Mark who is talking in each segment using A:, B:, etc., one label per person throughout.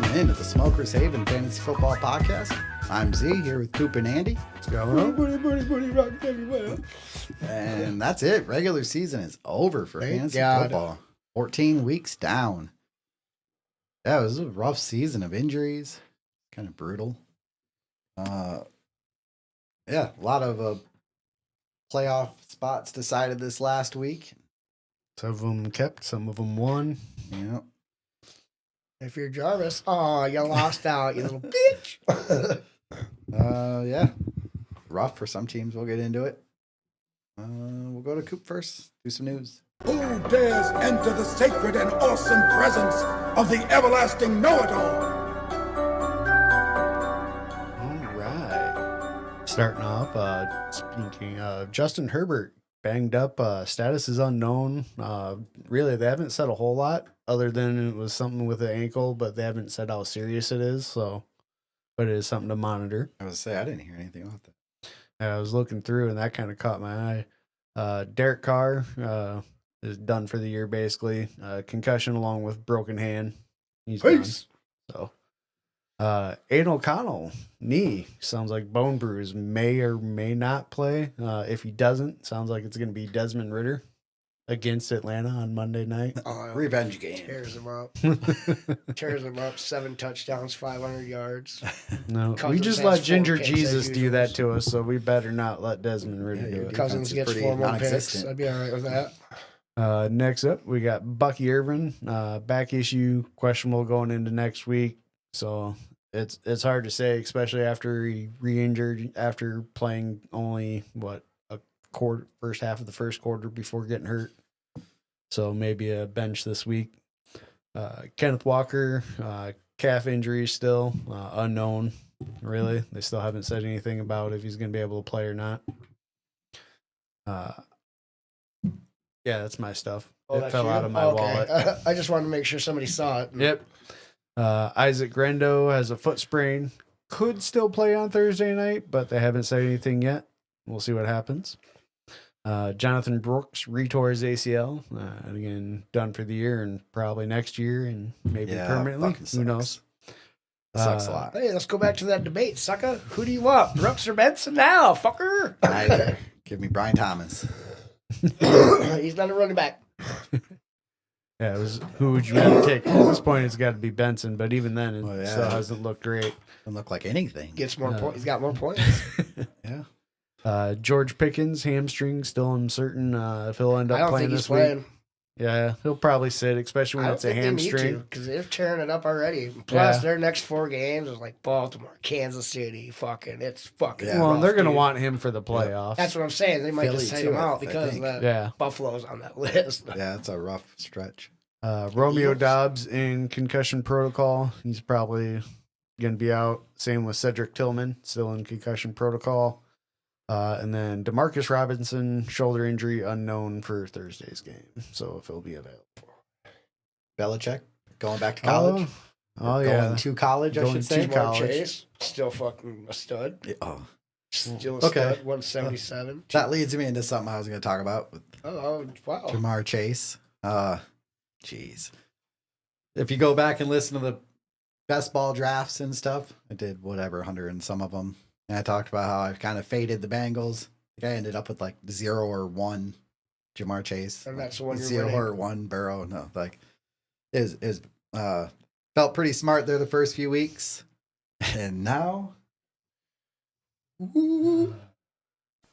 A: Welcome into the Smokers Haven Fantasy Football Podcast. I'm Z here with Coop and Andy.
B: What's going on?
A: And that's it. Regular season is over for
B: Thank
A: fantasy
B: God.
A: football. 14 weeks down. Yeah, it was a rough season of injuries. Kind of brutal. Yeah, a lot of playoff spots decided this last week.
B: Some of them kept, some of them won.
A: Yeah.
C: If you're Jarvis, oh, you lost out, you little bitch.
A: Yeah. Rough for some teams. We'll get into it. We'll go to Coop first. Do some news.
D: Who dares enter the sacred and awesome presence of the everlasting know-it-all?
B: All right. Starting off, speaking of Justin Herbert, banged up, status is unknown. Really, they haven't said a whole lot other than it was something with the ankle, but they haven't said how serious it is. So, but it is something to monitor.
A: I was say I didn't hear anything about that.
B: I was looking through, and that kind of caught my eye. Derek Carr is done for the year, basically. Concussion along with broken hand. He's done. So, Aiden O'Connell, knee, sounds like bone bruise, may or may not play. If he doesn't, sounds like it's going to be Desmond Ridder against Atlanta on Monday night.
A: Revenge game.
C: Tears him up. Tears him up. 7 touchdowns, 500 yards.
B: No, we
C: Cousins
B: just
C: has
B: let
C: 4
B: Ginger
C: picks
B: Jesus
C: as
B: do that
C: usual.
B: to us, so we better not let Desmond Ridder
A: Yeah,
B: do
A: your
B: it.
A: defense
C: Cousins
A: is
C: gets
A: pretty
C: 4 more picks.
A: non-existent.
C: I'd be all right with that.
B: Next up, we got Bucky Irvin, back issue, questionable going into next week. So it's hard to say, especially after he re-injured after playing only a quarter, first half of the first quarter before getting hurt. So maybe a bench this week. Kenneth Walker, calf injury still unknown. Really, they still haven't said anything about if he's going to be able to play or not. Yeah, that's my stuff. It
C: that's
B: fell
C: you?
B: out of my wallet.
C: I just wanted to make sure somebody saw it.
B: Yep. Isaac Grendo has a foot sprain. Could still play on Thursday night, but they haven't said anything yet. We'll see what happens. Jonathan Brooks retore his ACL. And again, done for the year and probably next year and maybe
A: Yeah,
B: permanently.
A: fucking
B: Who
A: sucks.
B: knows?
A: Sucks a lot.
C: Hey, let's go back to that debate, sucker. Who do you want, Brooks or Benson now, fucker?
A: Neither. Give me Brian Thomas.
C: He's not a running back.
B: Yeah, it was who would you rather take? At this point, it's got to be Benson, but even then, it
A: Well, yeah.
B: still hasn't looked great.
A: Doesn't look like anything.
C: Gets more points. He's got more points.
A: Yeah.
B: George Pickens, hamstring, still uncertain if he'll end
C: I
B: up
C: don't
B: playing
C: think he's
B: this week.
C: playing.
B: Yeah, he'll probably sit, especially when
C: I don't
B: it's a
C: think they need to
B: hamstring.
C: because they're tearing it up already. Plus,
B: Yeah.
C: their next 4 games is like Baltimore, Kansas City. It's fucking.
A: Yeah.
B: Well,
C: rough,
B: they're going to
C: dude.
B: want him for the playoffs.
C: That's what I'm saying. They might
A: Philly
C: just take
A: too,
C: him out
A: I
C: because
A: think.
B: Yeah.
C: Buffalo's on that list.
A: Yeah, it's a rough stretch.
B: Romeo
C: Eagles.
B: Dobbs in concussion protocol. He's probably going to be out. Same with Cedric Tillman, still in concussion protocol. And then Demarcus Robinson, shoulder injury, unknown for Thursday's game. So if he'll be available.
A: Belichick going back to college.
B: Oh,
A: Going
B: yeah.
A: to college, I
B: Going
A: should
B: to
A: say.
C: Jamar
B: college.
C: Chase, still fucking a stud.
A: Yeah, oh,
C: Still a
A: Okay.
C: stud. 177.
A: that leads me into something I was going to talk about with
C: Oh, wow.
A: Jamar Chase. Jeez. If you go back and listen to the best ball drafts and stuff, I did 100 and some of them. And I talked about how I kind of faded the Bengals. I think I ended up with like 0 or 1 Jamar Chase.
C: And that's the one you're
A: 0
C: winning.
A: or 1 Burrow. No, like is felt pretty smart there the first few weeks. And now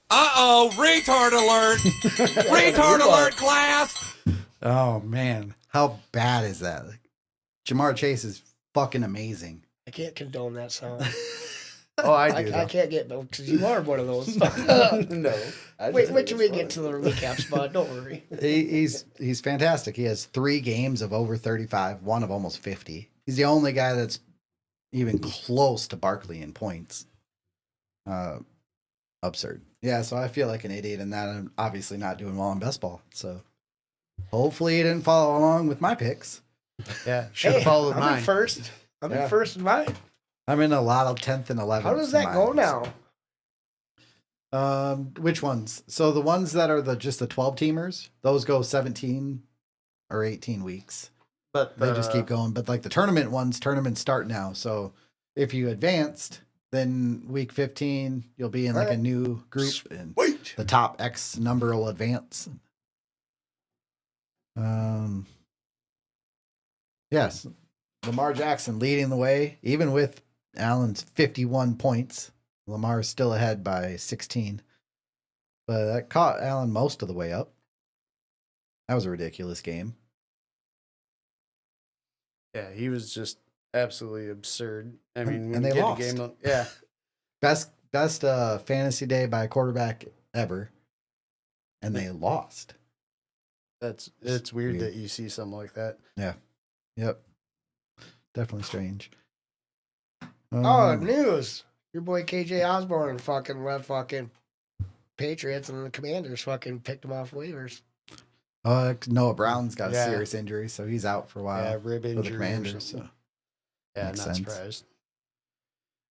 D: Uh-oh, retard alert! Retard alert, class!
A: oh man, how bad is that? Like, Jamar Chase is fucking amazing.
C: I can't condone that song.
B: Oh, I do.
C: I can't get those because you are one of those.
B: No.
C: Wait till we get to the recap spot. Don't worry.
A: He's fantastic. He has 3 games of over 35, one of almost 50. He's the only guy that's even close to Barkley in points. Absurd. Yeah, so I feel like an idiot in that. I'm obviously not doing well in best ball. So hopefully he didn't follow along with my picks.
B: Yeah, should have followed
C: I'm
B: mine.
C: in first. I'm
A: Yeah.
C: in first in mine.
A: I'm in a lot of 10th and 11th.
C: How does that go now?
A: Which ones? So the ones that are just the 12 teamers, those go 17 or 18 weeks.
B: But
A: They just keep going. But like the tournaments start now. So if you advanced, then week 15, you'll be in like a
C: Alright.
A: new group and
C: Wait.
A: the top X number will advance. Yes. Lamar Jackson leading the way, even with Allen's 51 points. Lamar's still ahead by 16. But that caught Allen most of the way up. That was a ridiculous game.
B: Yeah, he was just absolutely absurd. I mean,
A: And
B: when
A: they
B: you get
A: lost.
B: a game, yeah,
A: Best fantasy day by a quarterback ever. And they lost.
B: it's weird
A: Weird.
B: that you see something like that.
A: Yep. Definitely strange.
C: Oh, news. Your boy KJ Osborne fucking left fucking Patriots and the Commanders fucking picked him off waivers.
A: Noah Brown's got a
B: Yeah.
A: serious injury, so he's out for a while.
B: Yeah, rib
A: for the
B: injury. or
A: Commanders.
B: something.
A: So.
B: Yeah,
A: makes
B: not
A: sense.
B: surprised.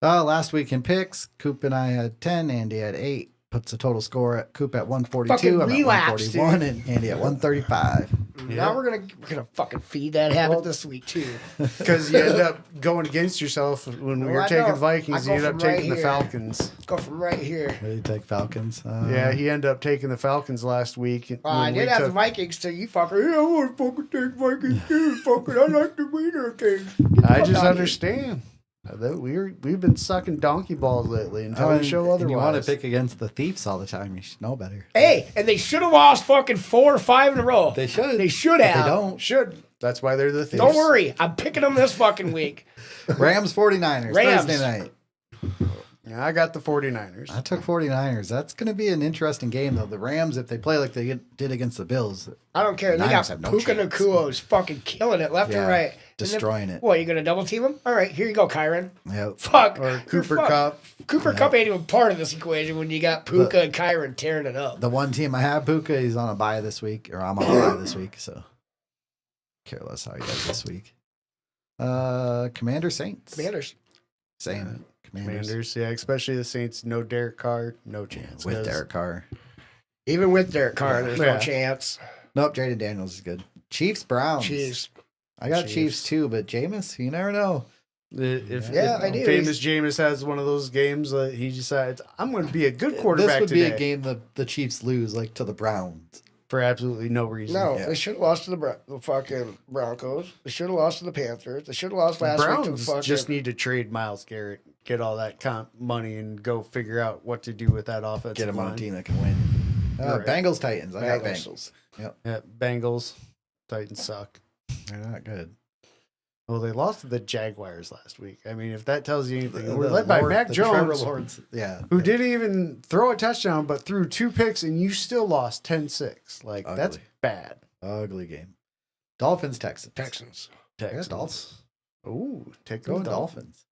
A: Last week in picks, Coop and I had 10, Andy had 8. Puts the total score at Coop at 142,
C: Fucking
A: I'm at
C: relapse,
A: 141,
C: dude.
A: and Andy at 135.
B: Yeah.
C: Now we're gonna fucking feed that habit this week too.
B: Because you end up going against yourself when
C: Well,
B: you're
C: I
B: taking
C: know.
B: Vikings.
C: I
B: You
C: go
B: end up
C: from right
B: taking the
C: here.
B: Falcons.
C: Go from right here.
A: What did you take, Falcons?
B: Yeah, he ended up taking the Falcons last week.
C: Well, I
B: when
C: did
B: we
C: have the
B: took-
C: Vikings too. You fucker. Yeah, I want to fucking take Vikings too. Fucking, I like the winner Kings.
B: I just understand that we've been sucking donkey balls lately until we show otherwise.
A: You want to pick against the Thieves all the time. You should know better.
C: Hey, and they should have lost fucking 4 or 5 in a row.
A: They should.
C: They should
A: But
C: have.
A: They don't.
B: Should. That's why they're the thieves.
C: Don't worry. I'm picking them this fucking week.
A: Rams 49ers
C: Rams.
A: Thursday night.
B: Yeah, I got the 49ers.
A: I took 49ers. That's going to be an interesting game, though. The Rams, if they play like they did against the Bills,
C: I don't care. They
A: Niners
C: got
A: have no
C: Puka
A: chance.
C: Nakua's fucking killing it left and
A: Yeah,
C: right. And
A: destroying it.
C: What, you going to double team him? All right, here you go, Kyron.
A: Yep.
C: Fuck.
B: Or
C: You're
B: Cooper
C: fucked.
B: Cup.
C: Cooper Cup ain't even part of this equation when you got Puka and Kyron tearing it up.
A: The one team I have, Puka, he's on a bye this week, or I'm on a bye this week, so careless how he does this week. Commander Saints.
C: Commanders.
A: Same. Commanders.
B: Commanders, yeah, especially the Saints. No Derek Carr, no chance.
A: With
B: 'cause-
A: Derek Carr.
C: Even with Derek Carr, there's
B: Yeah.
C: no chance.
A: Nope, Jaden Daniels is good. Chiefs, Browns.
C: Chiefs.
A: I got
B: Chiefs.
A: Chiefs too, but Jameis, you never know.
B: If
C: I do.
B: famous Jameis has one of those games that he decides, I'm going to be a good quarterback
A: This would
B: today
A: be a game the Chiefs lose, like to the Browns.
B: for absolutely no reason.
C: No,
A: Yeah.
C: they should have lost to the fucking Broncos. They should have lost to the Panthers. They should have lost last week to the
B: Browns
C: fucking.
B: just need to trade Myles Garrett, get all that money, and go figure out what to do with that offensive
A: Get them on
B: line.
A: a team that can win.
B: Right.
A: Bengals, Titans. I got
C: Bengals.
A: Bengals.
B: Yeah, Bengals, Titans suck.
A: They're not good.
B: Well, they lost to the Jaguars last week. I mean, if that tells you anything, we're
A: The
B: led by
A: Lord-
B: Mac
A: the Trevor
B: Jones,
A: Lawrence, yeah.
B: who didn't even throw a touchdown, but threw 2 picks, and you still lost 10-6. Like, that's
A: Ugly.
B: bad.
A: Ugly game. Dolphins, Texans.
C: Texans.
A: I got
B: Texans.
A: Dolphins.
B: Ooh, take
A: Going
B: the
A: Dolphins.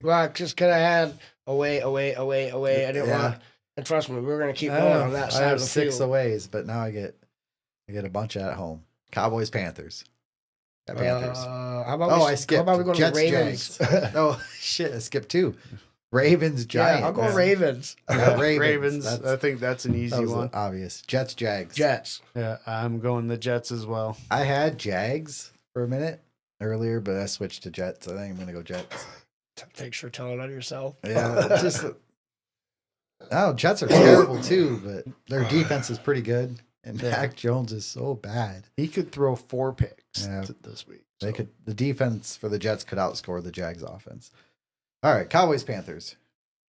C: Well, just because I had away. I didn't
A: Yeah.
C: want. And trust me, we were going to keep going on that
A: I
C: side
A: have
C: of the
A: 6
C: field.
A: aways, but now I get a bunch at home. Cowboys, Panthers. Got Panthers.
C: How about
A: Oh,
C: we,
A: I skipped.
C: How about we go to
A: Jets,
C: the Ravens?
A: Jags. Oh shit, I skipped 2. Ravens, Giants.
C: Yeah, I'll go Ravens.
A: I got
B: Ravens.
A: That's-
B: I think that's an
A: That
B: easy
A: was
B: one.
A: obvious. Jets, Jags.
C: Jets.
B: Yeah, I'm going the Jets as well.
A: I had Jags for a minute earlier, but I switched to Jets. I think I'm gonna go Jets.
C: Thanks for telling on yourself.
A: Yeah, just Jets are terrible too, but their defense is pretty good, and
B: Yeah.
A: Mac Jones is so bad.
B: He could throw 4 picks
A: Yeah.
B: this week.
A: They could. The defense for the Jets could outscore the Jags offense. All right, Cowboys, Panthers.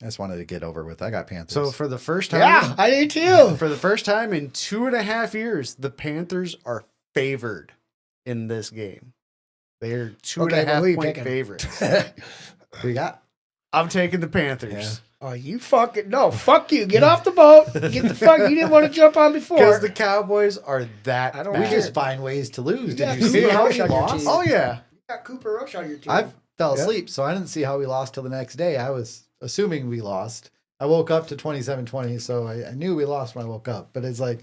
A: I just wanted to get over with. I got Panthers.
B: So for the first time,
C: Yeah, I did too.
B: for the first time in 2.5 years, the Panthers are favored in this game. They're two and
C: Okay,
B: a
C: but
B: half
C: who you
B: point
C: picking?
B: favorites.
A: who you got?
B: I'm taking the Panthers
C: Oh, you fucking no! Fuck you! Get off the boat! Get the fuck! You didn't want to jump on before.
B: because the Cowboys are that.
C: I don't
A: We
B: bad.
A: just find ways to lose.
C: Yeah,
A: Did you see
C: Cooper
A: how
C: Rush
A: we
C: on your
A: lost?
C: team.
B: Oh yeah,
C: You got Cooper Rush on your team.
A: I fell
B: Yeah.
A: asleep, so I didn't see how we lost till the next day. I was assuming we lost. I woke up to 27-20, so I knew we lost when I woke up. But it's like,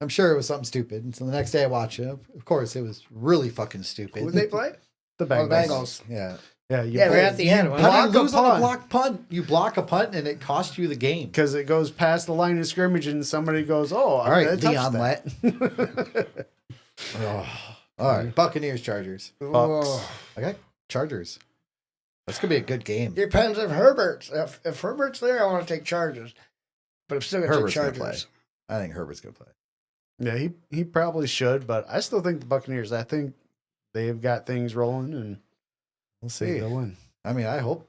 A: I'm sure it was something stupid. And so the next day I watch it. Of course, it was really fucking stupid.
C: Who did they play?
B: the
C: Oh,
B: Bengals.
C: the Bengals.
A: Yeah.
B: Yeah, you
C: Yeah, right at the end.
A: How
C: wasn't
A: do
C: it?
A: you
B: Block a
A: lose on a
B: punt.
A: block punt? You block a punt and it costs you the game.
B: because it goes past the line of scrimmage and somebody goes, "Oh,
A: All right,
B: I touched
A: Leon
B: that."
A: Lett. Oh, All right, Buccaneers, Chargers.
C: Oh,
A: Okay, Chargers. That's gonna be a good game.
C: depends if Herbert's if Herbert's there. I want to take Chargers, but I'm still gonna
A: Herbert's
C: take
A: gonna play.
C: Chargers.
A: I think Herbert's gonna play.
B: Yeah, he probably should, but I still think the Buccaneers. I think they've got things rolling, and
A: We'll
B: I think
A: see.
B: they'll win.
A: I mean, I hope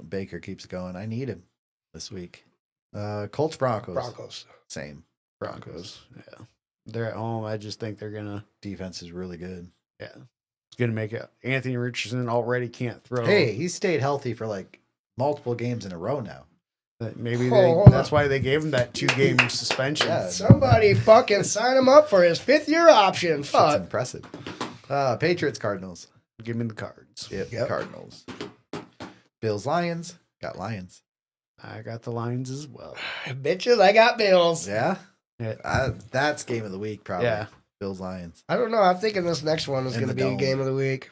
A: Baker keeps going. I need him this week. Colts, Broncos.
C: Broncos.
A: Same.
B: Broncos. Yeah, they're at home. I just think they're gonna.
A: Defense is really good.
B: Yeah, it's gonna make it. Anthony Richardson already can't throw.
A: Hey, he's stayed healthy for like multiple games in a row now.
B: Maybe
C: Oh,
B: that's why they gave him that 2-game suspension.
A: Yeah.
C: Somebody fucking sign him up for his 5th-year option.
A: That's
C: Fuck.
A: impressive. Patriots, Cardinals.
B: Give me the cards.
A: Yep. Cardinals. Bills, Lions. Got Lions.
B: I got the Lions as well.
C: Bitches, I got Bills.
A: Yeah.
B: Yeah.
A: That's game of the week, probably.
B: Yeah.
A: Bills, Lions.
C: I don't know. I'm thinking this next one is
A: In
C: going to
A: the
C: be
A: dome.
C: game of the week.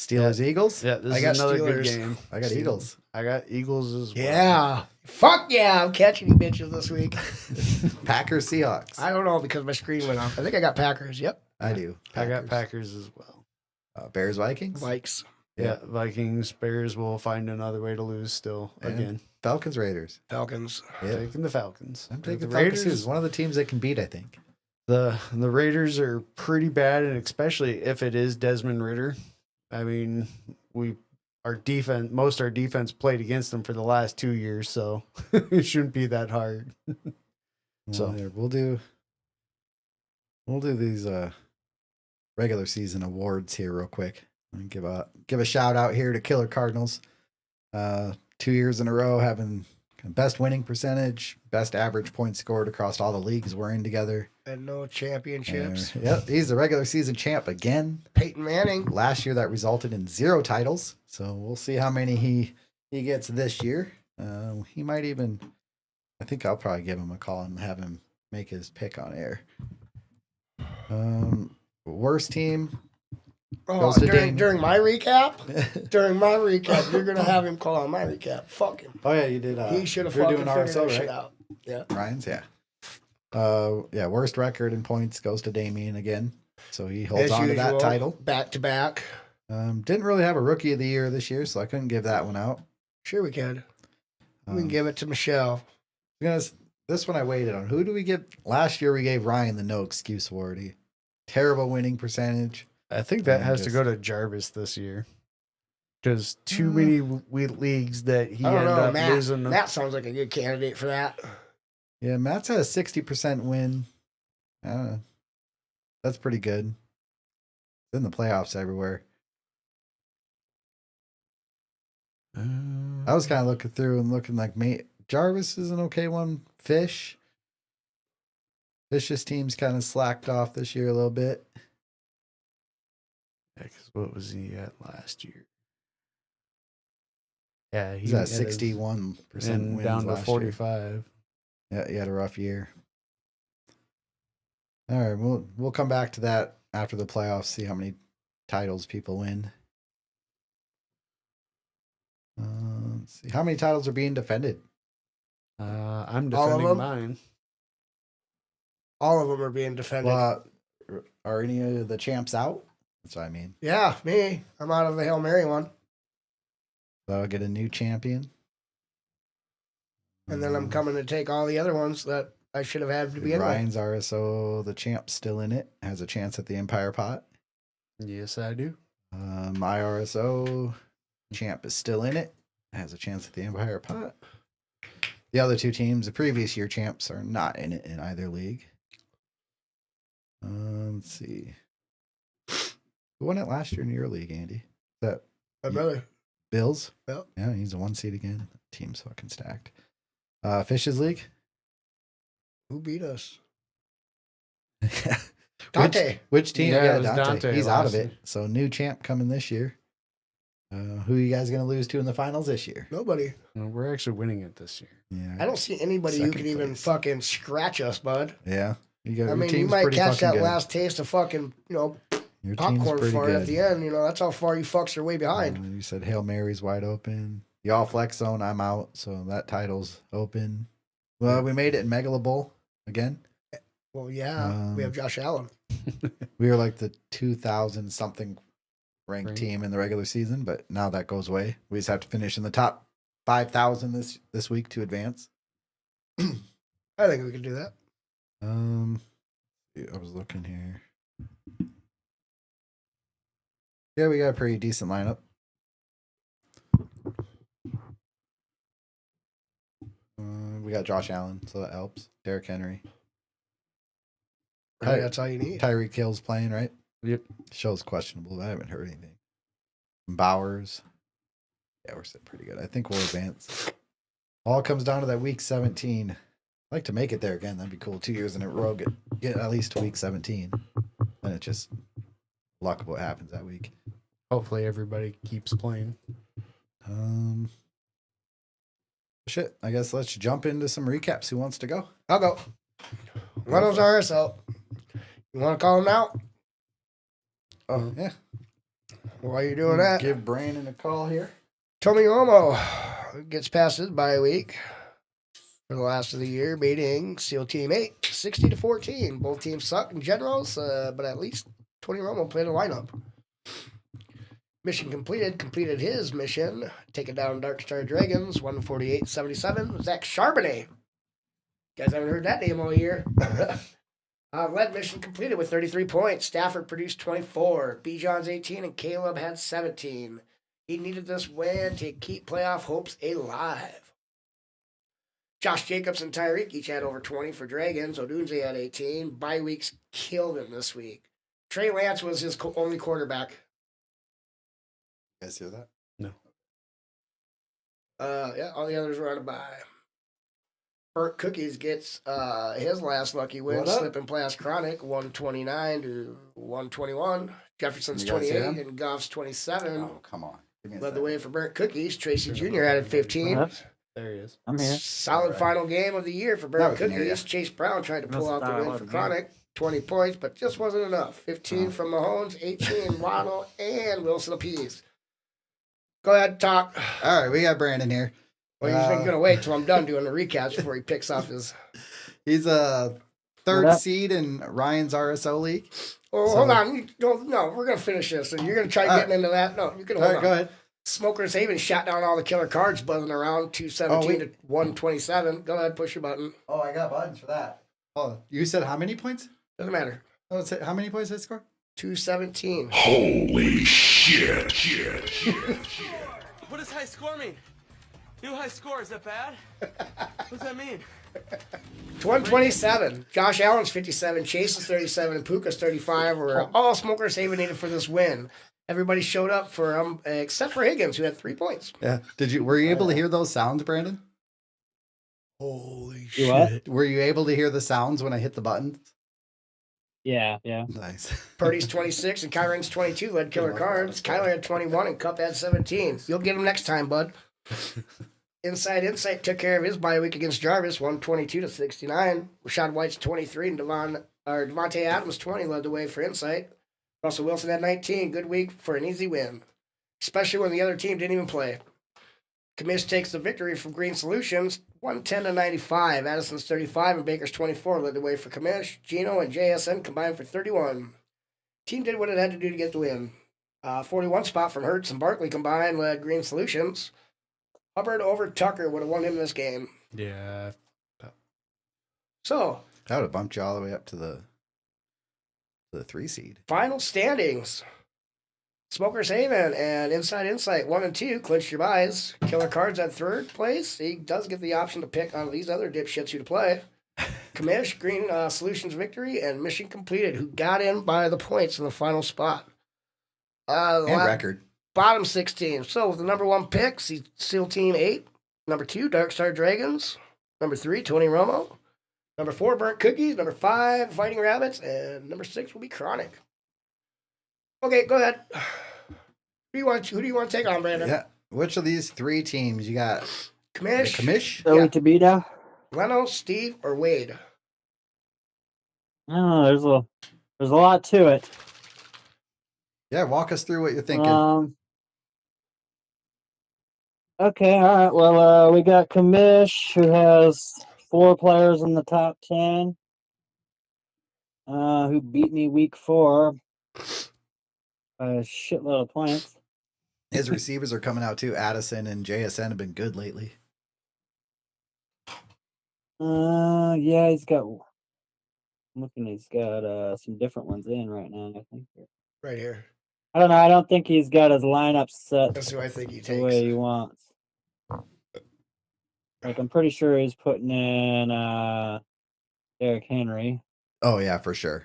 A: Steelers, Eagles.
B: Yeah, this
C: I
B: is
C: got
B: another good
C: Steelers.
B: game.
A: I got
B: Steelers.
A: Eagles.
B: I got Eagles as well.
C: Yeah. Fuck yeah. I'm catching you bitches this week.
A: Packers, Seahawks.
C: I don't know because my screen went off. I think I got Packers. Yep.
A: I do.
B: I got Packers as well.
A: Bears, Vikings.
C: Vikes.
B: Yeah, Vikings, Bears will find another way to lose still
A: And
B: again.
A: Falcons, Raiders.
C: Falcons.
A: Yep.
B: Taking the Falcons.
A: I'm taking
B: the
A: the Falcons.
B: Raiders.
A: Too. One of the teams that can beat, I think.
B: The Raiders are pretty bad, and especially if it is Desmond Ritter. I mean, most our defense played against them for the last 2 years, so it shouldn't be that hard. So-
A: Here, we'll do these regular season awards here real quick. And give a shout out here to Killer Cardinals. 2 years in a row having best winning percentage, best average points scored across all the leagues we're in together.
C: And no championships.
A: Yep, he's the regular season champ again.
C: Peyton Manning.
A: Last year that resulted in 0 titles, so we'll see how many he gets this year. He might even. I think I'll probably give him a call and have him make his pick on air. Worst team.
C: Oh,
A: Goes to Dame.
C: during my recap? During my recap, you're going to have him call on my recap. Fuck him.
A: Oh yeah, you did.
C: He should have
A: you're
C: fucking
A: doing
C: figured
A: RSO,
C: that shit
A: right?
C: out. Yeah.
A: Ryan's, yeah. Yeah, worst record in points goes to Damien again. So he holds
C: As
A: on to
C: usual,
A: that title.
C: Back to back.
A: Didn't really have a rookie of the year this year, so I couldn't give that one out.
C: Sure we can. We can
A: Um,
C: give it to Michelle.
A: This one I waited on. Who do we give? Last year we gave Ryan the no excuse award. Terrible winning percentage.
B: I think that
A: And
B: has to
A: just-
B: go to Jarvis this year. Because too many leagues that he
C: I don't
B: ended
C: know.
B: up losing.
C: Matt sounds like a good candidate for that.
A: Yeah, Matt's had a 60% win. I don't know. That's pretty good. It's in the playoffs everywhere. I was kind of looking through and looking like Jarvis is an okay one. Fish's team's kind of slacked off this year a little bit.
B: Yeah, 'cause what was he at last year? Yeah,
A: He's at
B: had his-
A: 61%
B: and
A: wins
B: down to
A: last year.
B: 45.
A: Yeah, he had a rough year. All right, we'll come back to that after the playoffs. See how many titles people win. Let's see how many titles are being defended.
B: I'm
C: All of
B: defending
C: them?
B: mine.
C: All of them are being defended.
A: Are any of the champs out? That's what I mean.
C: Yeah, me. I'm out of the Hail Mary one.
A: So I'll get a new champion.
C: And then I'm coming to take all the other ones that I should have had to begin with.
A: Ryan's RSO, the champ's still in it. Has a chance at the Empire Pot.
B: Yes, I do.
A: My RSO champ is still in it. Has a chance at the Empire Pot. The other two teams, the previous year champs, are not in it in either league. Let's see. Who won it last year in your league, Andy? That
C: My brother.
A: Bills?
C: Yep.
A: Yeah, he's a 1 seed again. Team's fucking stacked. Fish's league?
C: Who beat us?
A: which,
C: Dante.
A: which team?
B: Yeah,
A: Yeah,
B: it was
A: Dante.
B: Dante
A: He's out of
B: last
A: it.
B: year.
A: So new champ coming this year. Who are you guys going to lose to in the finals this year?
C: Nobody.
B: No, we're actually winning it this year.
A: Yeah.
C: I don't see anybody who
A: Second
C: can even
A: place.
C: fucking scratch us, bud.
A: Yeah.
C: I
A: your
C: mean, you
A: team's
C: might
A: pretty
C: catch
A: fucking
C: that
A: good.
C: last taste of fucking,
A: Your team's
C: popcorn
A: pretty
C: fart at
A: good.
C: the end. That's how far you fucks are way behind.
A: You said Hail Mary's wide open. Y'all flex zone, I'm out. So that title's open. Well, we made it in Megala Bowl again.
C: Well, yeah, we have Josh Allen.
A: We were like the 2,000 something ranked
B: Right.
A: team in the regular season, but now that goes away. We just have to finish in the top 5,000 this week to advance.
C: I think we can do that.
A: I was looking here. Yeah, we got a pretty decent lineup. We got Josh Allen, so that helps. Derrick Henry.
C: I think that's all you need.
A: Tyreek Hill's playing, right?
B: Yep.
A: Show's questionable, but I haven't heard anything. Bowers. Yeah, we're sitting pretty good. I think we'll advance. All comes down to that week 17. I'd like to make it there again. That'd be cool. 2 years in a row, get at least to week 17. And it's just luck of what happens that week.
B: Hopefully everybody keeps playing.
A: Shit. I guess let's jump into some recaps. Who wants to go?
C: I'll go. Reynolds RSL. You want to call him now?
A: Oh, yeah.
C: While you're doing that,
A: Give Brandon a call here.
C: Tommy Romo gets past his bye week for the last of the year, beating SEAL Team 8, 60-14. Both teams suck in generals, but at least Tony Romo played a lineup. Mission completed his mission, taking down Dark Star Dragons, 148-77. Zach Charbonnet. You guys haven't heard that name all year. Led mission completed with 33 points. Stafford produced 24. Bijan's 18 and Caleb had 17. He needed this win to keep playoff hopes alive. Josh Jacobs and Tyreek each had over 20 for Dragons. Odunze had 18. Bye weeks killed him this week. Trey Lance was his only quarterback.
A: You guys hear that?
B: No.
C: Yeah, all the others were on a bye. Burnt Cookies gets his last lucky win,
A: What up?
C: slipping past Chronic, 129-121. Jefferson's
A: You guys
C: 28
A: hear him?
C: and Goff's 27.
A: Oh, come on. Give me a
C: Led the
A: second.
C: way for Burnt Cookies. Tracy Jr. added 15.
E: Uh-huh.
B: There he is.
E: I'm here.
C: Solid
A: Alright.
C: final game of the year for
A: Now
C: Burnt
A: we can hear
C: Cookies.
A: ya.
C: Chase Brown tried to pull out
E: Must
C: the
E: dial
C: win
E: up
C: for
E: again.
C: Chronic. 20 points, but just wasn't enough. 15 from Mahomes, 18 Waddle, and Wilson apiece. Go ahead, talk.
A: All right, we got Brandon here.
C: Well, you're going to wait till I'm done doing the recaps before he picks off his...
A: He's a third
E: What up?
A: seed in Ryan's RSO league.
C: Oh,
A: So-
C: hold on. No, we're going to finish this. And you're going to try getting into that? No, you can
A: All
C: hold
A: right,
C: on.
A: go ahead.
C: Smokers Haven shot down all the killer cards buzzing around 217 to 127. Go ahead, push your button.
A: Oh, I got buttons for that. Oh, you said how many points?
C: Doesn't matter.
A: Oh, how many points did I score?
C: 217.
D: Holy shit.
F: What does high score mean? New high score, is that bad? What does that mean?
C: 127. Josh Allen's 57. Chase is 37. And Puka's 35 were all Smokers Haven needed for this win. Everybody showed up for him except for Higgins, who had 3 points.
A: Yeah. Were you able to hear those sounds, Brandon?
C: Holy
E: You what?
A: Were you able to hear the sounds when I hit the buttons?
E: Yeah.
A: Nice.
C: Purdy's 26 and Kyron's 22 led killer cards. Kyler had 21 and Cup had 17. You'll get him next time, bud. Inside Insight took care of his bye week against Jarvis, 122-69. Rashad White's 23 and Devontae Adams 20 led the way for Insight. Russell Wilson had 19. Good week for an easy win, especially when the other team didn't even play. Commish takes the victory from Green Solutions, 110-95. Addison's 35 and Baker's 24 led the way for Commish. Gino and JSN combined for 31. Team did what it had to do to get the win. 41 spot from Hertz and Barkley combined led Green Solutions. Hubbard over Tucker would have won him this game.
B: Yeah.
C: So,
A: That would have bumped you all the way up to the 3 seed.
C: final standings. Smokers Haven and Inside Insight 1 and 2 clinched your buys. Killer Cards at third place. He does get the option to pick on these other dipshits who to play. Commish, Green Solutions victory, and Mission Completed, who got in by the points in the final spot.
A: And record.
C: Bottom 6 teams. So with the number 1 pick, SEAL Team 8. Number 2, Dark Star Dragons. Number 3, Tony Romo. Number 4, Burnt Cookies. Number 5, Fighting Rabbits. And number 6 will be Chronic. Okay, go ahead. Who do you want to take on, Brandon?
A: Yeah. Which of these 3 teams you got?
C: Commish,
A: Commish?
E: Joey
C: Yeah.
E: Tabita.
C: Leno, Steve, or Wade?
E: I don't know. There's a lot to it.
A: Yeah, walk us through what you're thinking.
E: Okay. All right. Well, we got Kamish, who has 4 players in the top 10. who beat me week 4 by a shitload of points.
A: His receivers are coming out too. Addison and JSN have been good lately.
E: Yeah, he's got. I'm looking, he's got some different ones in right now. I think.
C: Right here.
E: I don't know. I don't think he's got his lineup set
C: That's who I think he
E: the way
C: takes.
E: he wants. Like, I'm pretty sure he's putting in Derrick Henry.
A: Oh yeah, for sure.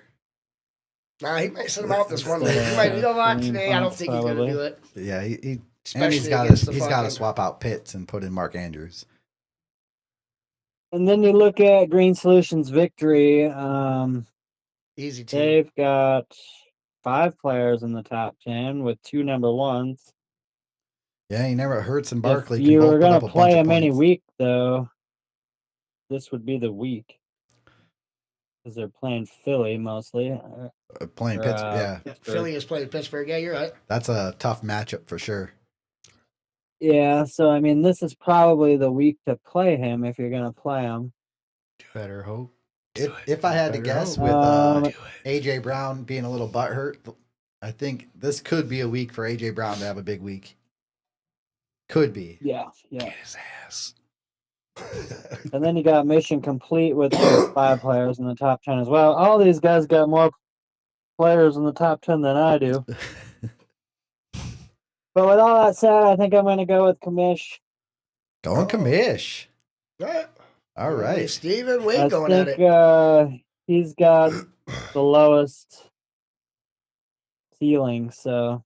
C: Nah, he might sit him out this one week. He might, you know what? Today, I don't think he's going to do it.
A: Yeah, and
C: Especially
A: he's got
C: against
A: to
C: the fucking-
A: swap out Pitts and put in Mark Andrews.
E: And then you look at Green Solutions victory.
C: Easy team.
E: They've got 5 players in the top 10 with 2 number 1s.
A: Yeah, he never Hurts and Barkley.
E: If you
A: can both
E: were
A: put
E: going
A: up
E: to
A: a bunch
E: play
A: of
E: him any
A: points.
E: week, though, this would be the week. Because they're playing Philly mostly.
A: Playing
E: or,
A: Pittsburgh.
C: Yeah,
A: Yeah,
C: Philly is playing Pittsburgh. Yeah, you're right.
A: that's a tough matchup for sure.
E: Yeah, so I mean, this is probably the week to play him if you're going to play him.
B: Better hope.
A: If I had to
B: Better
A: guess,
B: hope.
A: with AJ Brown being a little butthurt, I think this could be a week for AJ Brown to have a big week. Could be.
E: Yeah.
B: His ass.
E: And then you got Mission Complete with 5 players in the top 10 as well. All these guys got more players in the top 10 than I do. But with all that said, I think I'm going to go with Kamish.
A: Going Kamish.
C: Right.
A: All right.
C: Steven Wade
E: I
C: going at
E: think
C: it.
E: he's got the lowest ceiling, so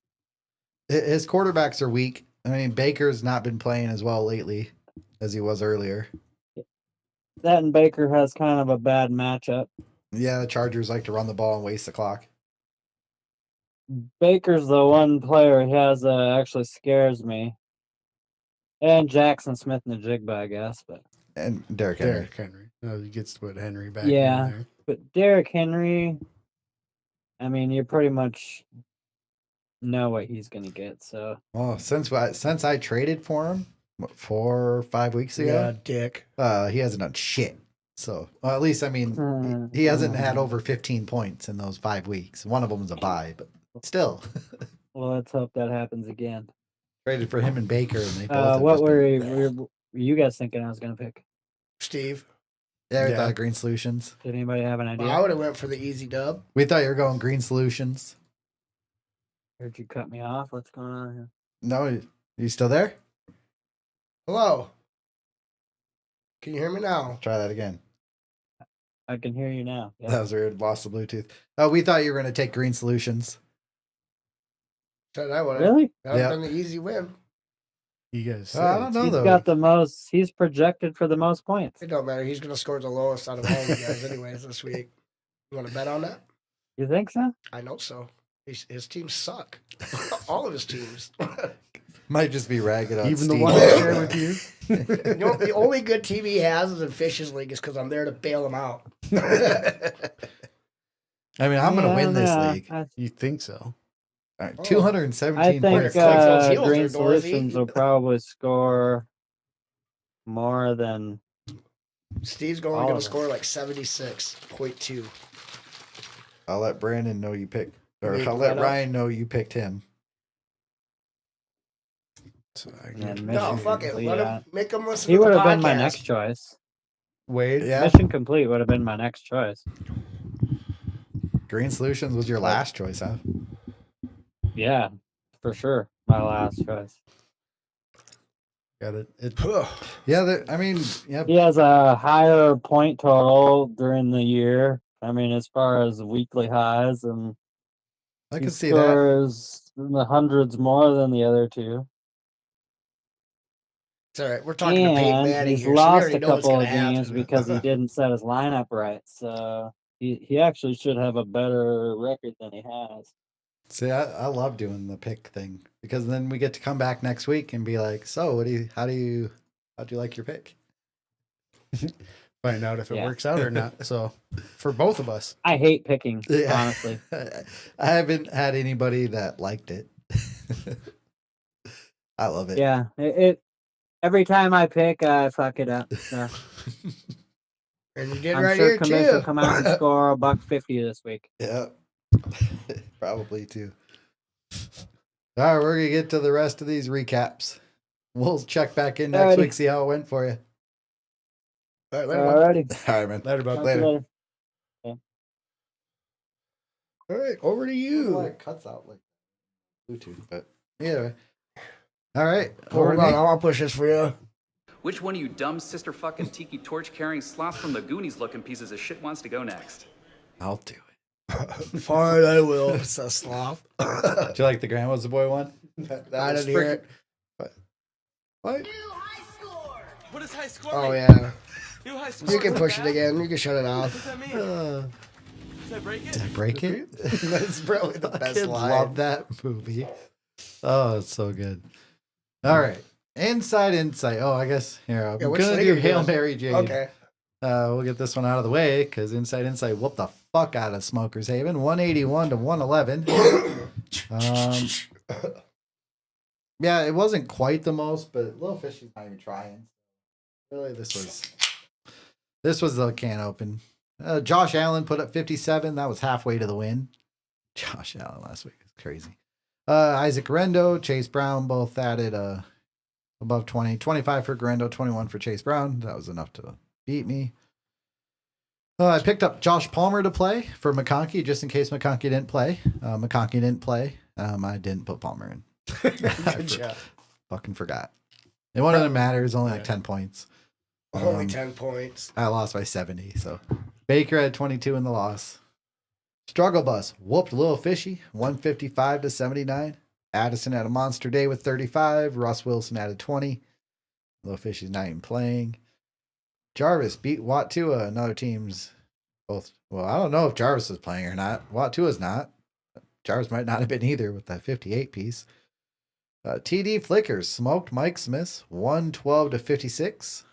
A: His quarterbacks are weak. I mean, Baker's not been playing as well lately as he was earlier.
E: that and Baker has kind of a bad matchup.
A: Yeah, the Chargers like to run the ball and waste the clock.
E: Baker's the one player he has actually scares me. And Jackson Smith and the Jigba, I guess, but
A: And Derrick Henry.
B: Derrick Henry. Oh, he gets to put Henry back
E: Yeah.
B: in there.
E: But Derrick Henry, I mean, you pretty much know what he's going to get. So
A: Well, since I traded for him, what, 4 or 5 weeks
C: Yeah,
A: ago,
C: dick.
A: he hasn't done shit. So, well, at least, I mean, he hasn't had over 15 points in those 5 weeks. One of them was a bye, but still.
E: well, let's hope that happens again.
A: Traded for him and Baker, and they both. have
E: What
A: just
E: were
A: been-
E: you guys thinking I was going to pick?
C: Steve.
A: Yeah, we
B: Yeah.
A: thought Green Solutions.
E: Did anybody have an idea?
C: Well, I would have went for the easy dub.
A: We thought you were going Green Solutions.
E: Heard you cut me off. What's going on here?
A: No, you still there?
C: Hello. Can you hear me now?
A: Try that again.
E: I can hear you now. Yeah.
A: That was weird. Lost the Bluetooth. We thought you were going to take Green Solutions.
C: Said I would have.
E: Really?
C: That would have
A: Yeah.
C: been the easy win.
B: You guys
A: I don't
B: said
A: know
E: He's
A: though.
E: got the most. He's projected for the most points.
C: It don't matter. He's going to score the lowest out of all you guys, anyways, this week. You want to bet on that?
E: You think so?
C: I know so. His teams suck. All of his teams.
A: Might just be ragged on
B: even the
A: Steve.
B: one I share with you.
C: You know, the only good team he has is in Fish's League is because I'm there to bail him out.
A: I mean, I'm going to win this
E: Yeah,
A: league.
B: You think so?
A: All right,
C: Oh.
A: 217
E: I think
A: points.
C: Click those heels
E: Green
C: there, Dorothy.
E: Solutions will probably score more than.
C: Steve's only
E: All
C: going
E: of
C: to
E: us.
C: score like 76.2.
A: I'll let Brandon know you picked, or
C: Make
A: I'll let
C: that up.
A: Ryan know you picked him.
B: So I
E: Yeah,
B: get-
C: No,
E: Mission
C: fuck it.
E: Complete,
C: Let
E: yeah.
C: him make him listen
E: He
C: to the
E: would have
C: podcast.
E: been my next choice.
B: Wade.
A: Yeah.
E: Mission Complete would have been my next choice.
A: Green Solutions was your last choice, huh?
E: Yeah, for sure. My last choice.
B: Got it.
A: Yeah, I mean, yeah,
E: He has a higher point total during the year. I mean, as far as weekly highs, and
A: I
E: he
A: can see that.
E: scores in the hundreds more than the other two.
C: It's all right. We're talking to Peyton
E: And
C: Manning
E: he's
C: here, so we
E: lost
C: already
E: a
C: know what's
E: couple
C: going
E: of
C: to
E: games
C: happen.
E: because he didn't set his lineup right. So he actually should have a better record than he has.
A: See, I love doing the pick thing because then we get to come back next week and be like, so how'd you like your pick?
B: Find out if it
E: Yeah.
B: works out or not. So for both of us.
E: I hate picking,
A: Yeah.
E: honestly.
A: I haven't had anybody that liked it. I love it.
E: Yeah, it every time I pick, I fuck it up. So.
C: And you did
E: I'm
C: right
E: sure
C: here
E: Commish
C: too.
E: will come out and score $1.50 this week.
A: Yeah. Probably too. All right, we're gonna get to the rest of these recaps. We'll check back in next
E: Alrighty.
A: week, see how it went for you.
C: All right, later, bud.
E: Alrighty.
A: All right, man.
B: Later, bud.
E: Talk to you later.
C: All right, over to you.
A: It cuts out like Bluetooth, but anyway. All right.
C: Hold on, I'll push this for you.
G: Which one of you dumb sister fucking tiki torch carrying sloths from the Goonies looking pieces of shit wants to go next?
A: I'll do it.
C: Fine, I will. It's a sloth.
A: Do you like the Grandma's the Boy one?
C: I didn't hear it. What?
F: What is high score?
C: Oh,
F: mean?
C: yeah.
F: New high score.
C: You can
F: is
C: push it
F: bad?
C: again. You can shut it
F: What
C: off.
F: does that mean? Did I break it?
A: Did I break it?
C: That's probably the best
A: Kids
C: line.
A: love that movie. Oh, it's so good. All right. Inside Insight. Oh, I guess here. I'm
C: Yeah, which
A: gonna
C: thing
A: do
C: are you
A: Hail
C: doing?
A: Mary Jane.
C: Okay.
A: We'll get this one out of the way because Inside Insight whooped the fuck out of Smokers Haven, 181 to 111. Yeah, it wasn't quite the most, but Little Fishy's not even trying. Really, this was the can open. Josh Allen put up 57. That was halfway to the win. Josh Allen last week is crazy. Isaac Rendo, Chase Brown both added above 20. 25 for Garendo, 21 for Chase Brown. That was enough to beat me. I picked up Josh Palmer to play for McConkey, just in case McConkey didn't play. McConkey didn't play. I didn't put Palmer in.
C: Good job.
A: Fucking forgot. And one of them matters, only like 10 points.
C: Only 10 points.
A: I lost by 70, so Baker had 22 in the loss. Struggle Bus whooped Little Fishy, 155 to 79. Addison had a monster day with 35. Russ Wilson added 20. Little Fishy's not even playing. Jarvis beat Watua, another team's both. Well, I don't know if Jarvis is playing or not. Watua's not. Jarvis might not have been either with that 58 piece. TD Flickers smoked Mike Smith, 112 to 56.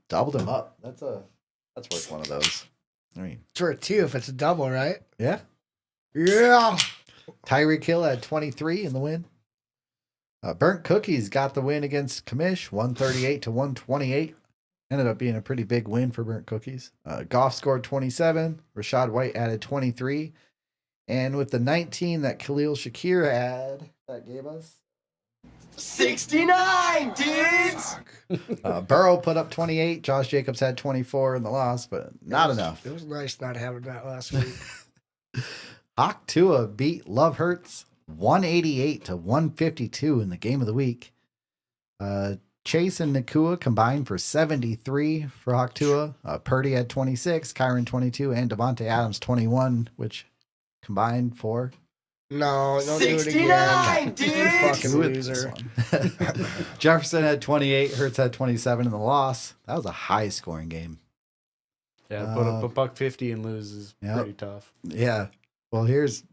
A: Doubled him up. That's worth one of those. I mean,
C: It's worth 2 if it's a double, right?
A: yeah.
C: Yeah.
A: Tyreek Hill had 23 in the win. Burnt Cookies got the win against Commish, 138 to 128. Ended up being a pretty big win for Burnt Cookies. Goff scored 27. Rashad White added 23. And with the 19 that Khalil Shakir had, that gave us
F: 69, dudes!
A: Burrow put up 28. Josh Jacobs had 24 in the loss, but not enough.
C: It was nice not having that last week.
A: Hawk Tua beat Love Hurts 188 to 152 in the game of the week. Chase and Nakua combined for 73 for Hawk Tua. Purdy had 26, Kyron 22, and Devontae Adams 21, which combined for
C: No, don't do it
F: 69,
C: again.
F: dude!
C: You fucking
A: Do it this
C: loser.
A: one. Jefferson had 28, Hurts had 27 in the loss. That was a high scoring game.
B: Yeah, put up a $1.50 and lose is
A: Yep.
B: pretty tough.
A: Yeah. Well, here's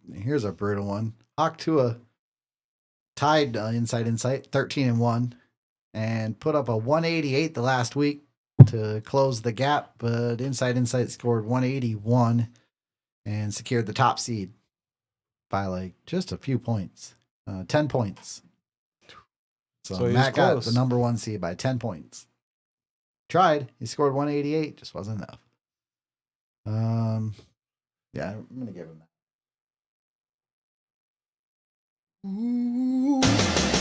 A: a brutal one. Hawk Tua tied Inside Insight 13-1 and put up a 188 the last week to close the gap, but Inside Insight scored 181 and secured the top seed by like just a few points, 10 points. So
B: So he was
A: Matt got
B: close.
A: the number 1 seed by 10 points. Tried. He scored 188, just wasn't enough. Yeah, I'm gonna give him that.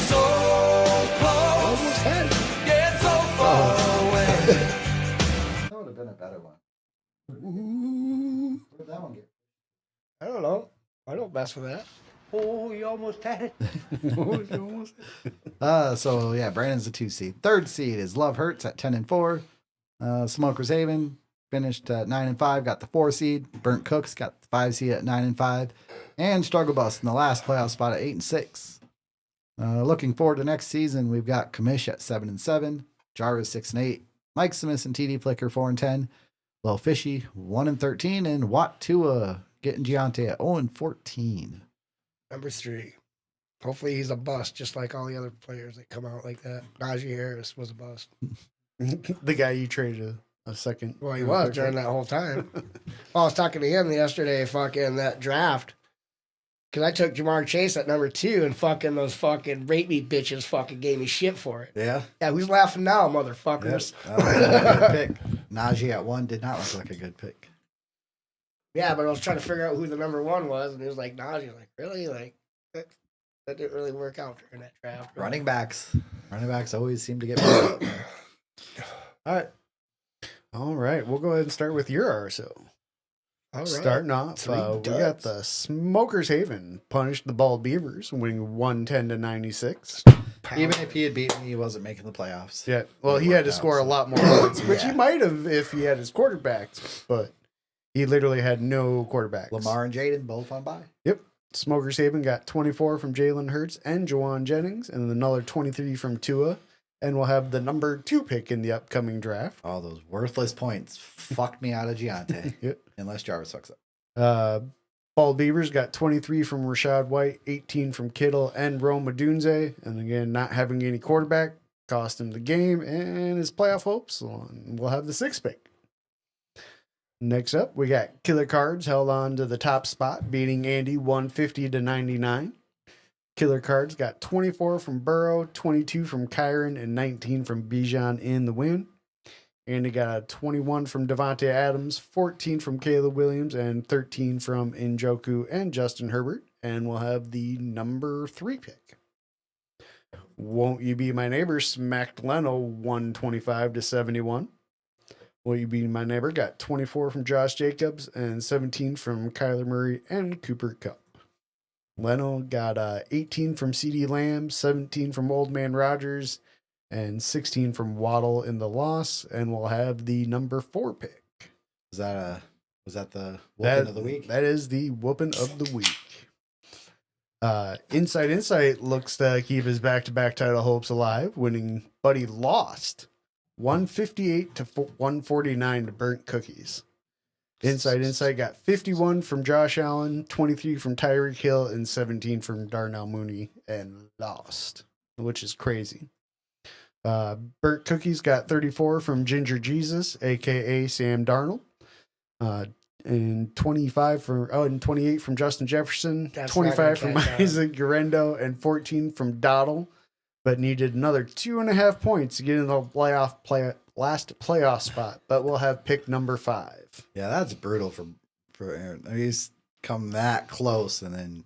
F: So close,
C: Almost had it.
F: yet so far away.
A: That would have been a better one.
C: Ooh.
A: Where did that one get?
C: I don't know. I don't mess with that.
A: So yeah, Brandon's the 2 seed. 3rd seed is Love Hurts at 10-4. Smokers Haven finished at 9-5, got the 4 seed. Burnt Cooks got the 5 seed at 9-5, and Struggle Bus in the last playoff spot at 8-6. Looking forward to next season, we've got Commish at 7-7, Jarvis 6-8, Mike Smith and TD Flicker 4-10, Lil Fishy 1-13, and Watt Tua getting Giante at 0-14.
C: Number 3. Hopefully he's a bust, just like all the other players that come out like that. Najee Harris was a bust.
B: The guy you traded a second.
C: Well, he was during that whole time. I was talking to him yesterday, fucking that draft. Because I took Jamar Chase at number 2 and fucking those fucking rate me bitches fucking gave me shit for it.
A: Yeah.
C: Yeah, who's laughing now, motherfuckers?
A: Yes. Good pick. Najee at 1 did not look like a good pick.
C: Yeah, but I was trying to figure out who the number 1 was, and it was like Najee. Like, really? Like, that didn't really work out during that draft.
A: Running backs always seem to get beat up.
B: All right. We'll go ahead and start with your RSO.
C: All right.
B: Starting off,
C: Three
B: we got
C: duds.
B: the Smokers Haven punished the Bald Beavers, winning 110-96.
A: Even if he had beaten me, he wasn't making the playoffs.
B: Yeah, well,
A: It
B: he had
A: worked
B: to
A: out,
B: score a
A: so-
B: lot more points, which he
A: Yeah.
B: might have if he had his quarterbacks, but he literally had no quarterbacks.
A: Lamar and Jaden both on bye.
B: Yep. Smokers Haven got 24 from Jalen Hurts and Jawan Jennings, and another 23 from Tua, and we'll have the number 2 pick in the upcoming draft.
A: All those worthless points fucked me out of Giante.
B: Yep.
A: Unless Jarvis sucks up.
B: Bald Beavers got 23 from Rashad White, 18 from Kittle and Rome Odunze, and again, not having any quarterback cost him the game and his playoff hopes. And we'll have the 6th pick. Next up, we got Killer Cards held on to the top spot, beating Andy 150-99. Killer Cards got 24 from Burrow, 22 from Kyron, and 19 from Bijan in the win. Andy got a 21 from Devontae Adams, 14 from Caleb Williams, and 13 from Njoku and Justin Herbert. And we'll have the number 3 pick. Won't You Be My Neighbor smacked Leno 125-71. Will You Be My Neighbor got 24 from Josh Jacobs and 17 from Kyler Murray and Cooper Kupp. Leno got 18 from CeeDee Lamb, 17 from Old Man Rogers, and 16 from Waddle in the loss, and we'll have the number 4 pick.
A: Was that the whooping of the week?
B: That is the whooping of the week. Inside Insight looks to keep his back-to-back title hopes alive, winning, but he lost 158-149 to Burnt Cookies. Inside Insight got 51 from Josh Allen, 23 from Tyreek Hill, and 17 from Darnell Mooney, and lost, which is crazy. Burnt Cookies got 34 from Ginger Jesus, aka Sam Darnold, and 28 from Justin Jefferson,
C: That's
B: 25
C: not
B: from
C: gonna catch on.
B: Isaac Guerrero, and 14 from Doddle, but needed another 2.5 points to get in the last playoff spot. But we'll have pick number 5.
A: Yeah, that's brutal for Aaron. I mean, he's come that close, and then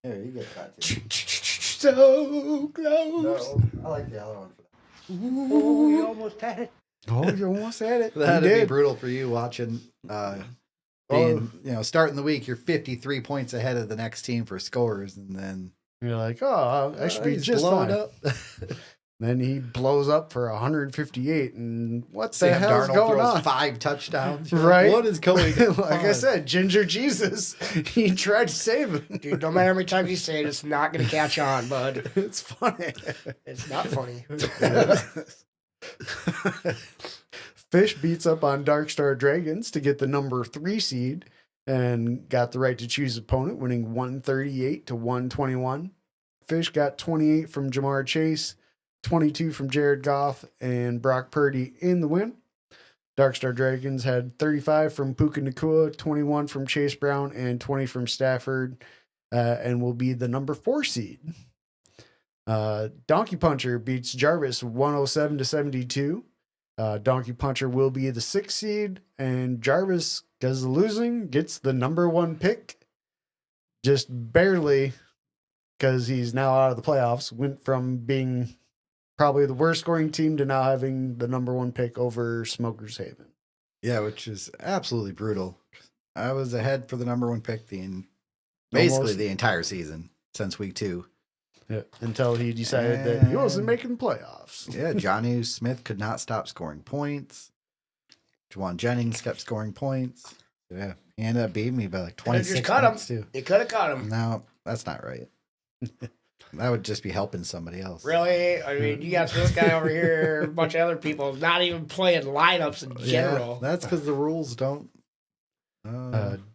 A: here you get that. Too.
B: So close.
A: I like the other one for that.
B: Oh, you almost had it.
A: That'd
B: You
A: be
B: did.
A: brutal for you watching. Starting the week, you're 53 points ahead of the next team for scores, and then
B: You're like, oh, I should be
A: he's
B: just
A: blowing
B: fine.
A: up.
B: Then he blows up for 158, and what the
A: Sam
B: hell's
A: Darnold
B: going
A: throws
B: on?
A: 5 touchdowns. You're
B: Right?
A: like, what is going on?
B: Like I said, Ginger Jesus, he tried to save him.
C: Dude, no matter how many times you say it, it's not going to catch on, bud.
B: It's funny.
C: It's not funny.
B: Fish beats up on Dark Star Dragons to get the number 3 seed and got the right to choose opponent, winning 138-121. Fish got 28 from Jamar Chase, 22 from Jared Goff, and Brock Purdy in the win. Dark Star Dragons had 35 from Puka Nacua, 21 from Chase Brown, and 20 from Stafford, and will be the number 4 seed. Donkey Puncher beats Jarvis 107-72. Donkey Puncher will be the 6th seed, and Jarvis, because of losing, gets the number 1 pick. Just barely, because he's now out of the playoffs. Went from being probably the worst scoring team to now having the number 1 pick over Smokers Haven.
A: Yeah, which is absolutely brutal. I was ahead for the number 1 pick basically
B: Almost.
A: the entire season since week 2.
B: Yeah, until he decided that he wasn't making playoffs.
A: Yeah, Johnny Smith could not stop scoring points. Jawan Jennings kept scoring points. Yeah, he ended up beating me by like
C: Could've just
A: 26
C: cut him.
A: points too.
C: You could have caught him.
A: No, that's not right. That would just be helping somebody else.
C: Really? I mean, you got this guy over here, a bunch of other people not even playing lineups in general.
A: Yeah, that's because the rules don't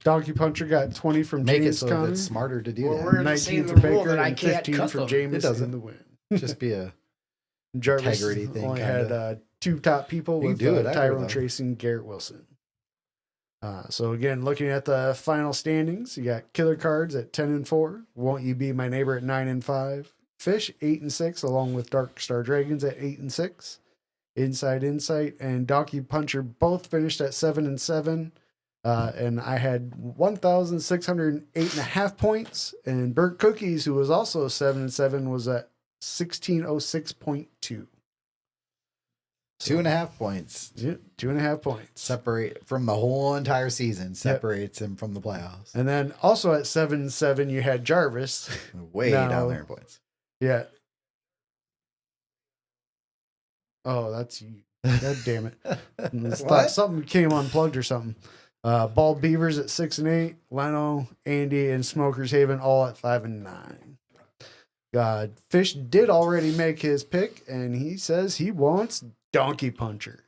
B: Donkey Puncher got 20 from
A: make it
B: James
A: so
B: Conner,
A: that it's smarter to do
C: Well,
A: that.
C: we're-
B: 19
C: the
B: from
C: rule
B: Baker,
C: that I
B: and
C: can't
B: 15
C: cut
B: from
C: them.
B: James
A: It doesn't.
B: in the win.
A: Just be a
B: Jarvis
A: integrity thing,
B: only
A: kinda.
B: had 2 top people
A: You can
B: with
A: do it ever,
B: Tyrone
A: though.
B: Tracy and Garrett Wilson. So again, looking at the final standings, you got Killer Cards at 10-4. Won't You Be My Neighbor at 9-5. Fish 8-6, along with Dark Star Dragons at 8-6. Inside Insight and Donkey Puncher both finished at 7-7. And I had 1,608.5 points. And Burnt Cookies, who was also 7-7, was at 1,606.2.
A: 2.5 points
B: Yeah, 2.5 points.
A: separate from the whole entire season, separates him from the playoffs.
B: And then also at 7-7, you had Jarvis.
A: Way
B: No.
A: down there in points.
B: Yeah. Oh, that's you. God damn it. It's
C: What?
B: thought something came unplugged or something. Bald Beavers at 6-8, Leno, Andy, and Smokers Haven all at 5-9. Fish did already make his pick, and he says he wants Donkey Puncher.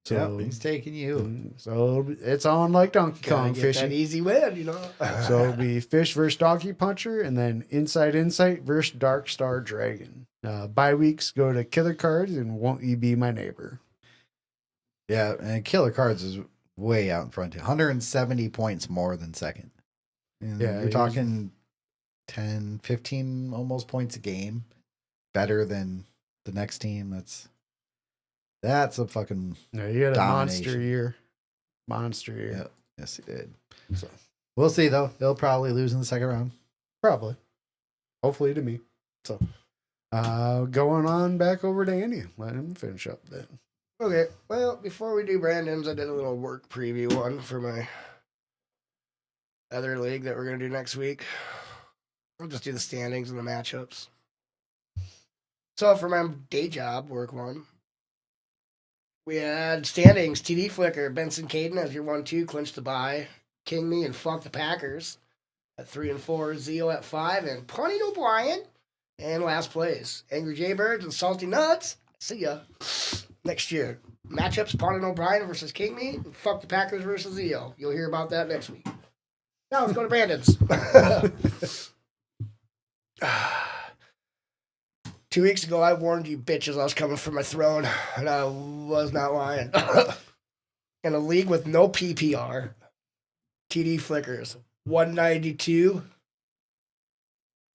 B: So,
A: Yep, he's taking you.
B: so it's on like Donkey
C: Gotta
B: Kong
C: get
B: fishing.
C: that easy win, you know.
B: So it'll be Fish versus Donkey Puncher, and then Inside Insight versus Dark Star Dragon. Bye weeks go to Killer Cards and Won't You Be My Neighbor.
A: Yeah, and Killer Cards is way out in front. 170 points more than second. And
B: Yeah,
A: you're
B: he's-
A: talking 10, 15 almost points a game. Better than the next team. That's a fucking
B: Yeah, he had a
A: Domination.
B: monster year. Monster year.
A: yeah. Yes, he did.
B: So
A: We'll see though. He'll probably lose in the second round.
B: probably. Hopefully to me. So going on back over to Andy. Let him finish up then.
C: Okay, well, before we do Brandon's, I did a little work preview one for my other league that we're going to do next week. I'll just do the standings and the matchups. So for my day job, work one, we had standings, TD Flicker, Benson Caden as your 1-2, clinched the bye. King Me and Fuck the Packers at 3 and 4, Zio at 5, and Pawnee O'Brien and last place. Angry Jaybirds and Salty Nuts. See ya next year. Matchups: Pawnee O'Brien versus King Me, and Fuck the Packers versus Zio. You'll hear about that next week. Now let's go to Brandon's. 2 weeks ago, I warned you bitches I was coming for my throne, and I was not lying. In a league with no PPR, TD Flickers 192.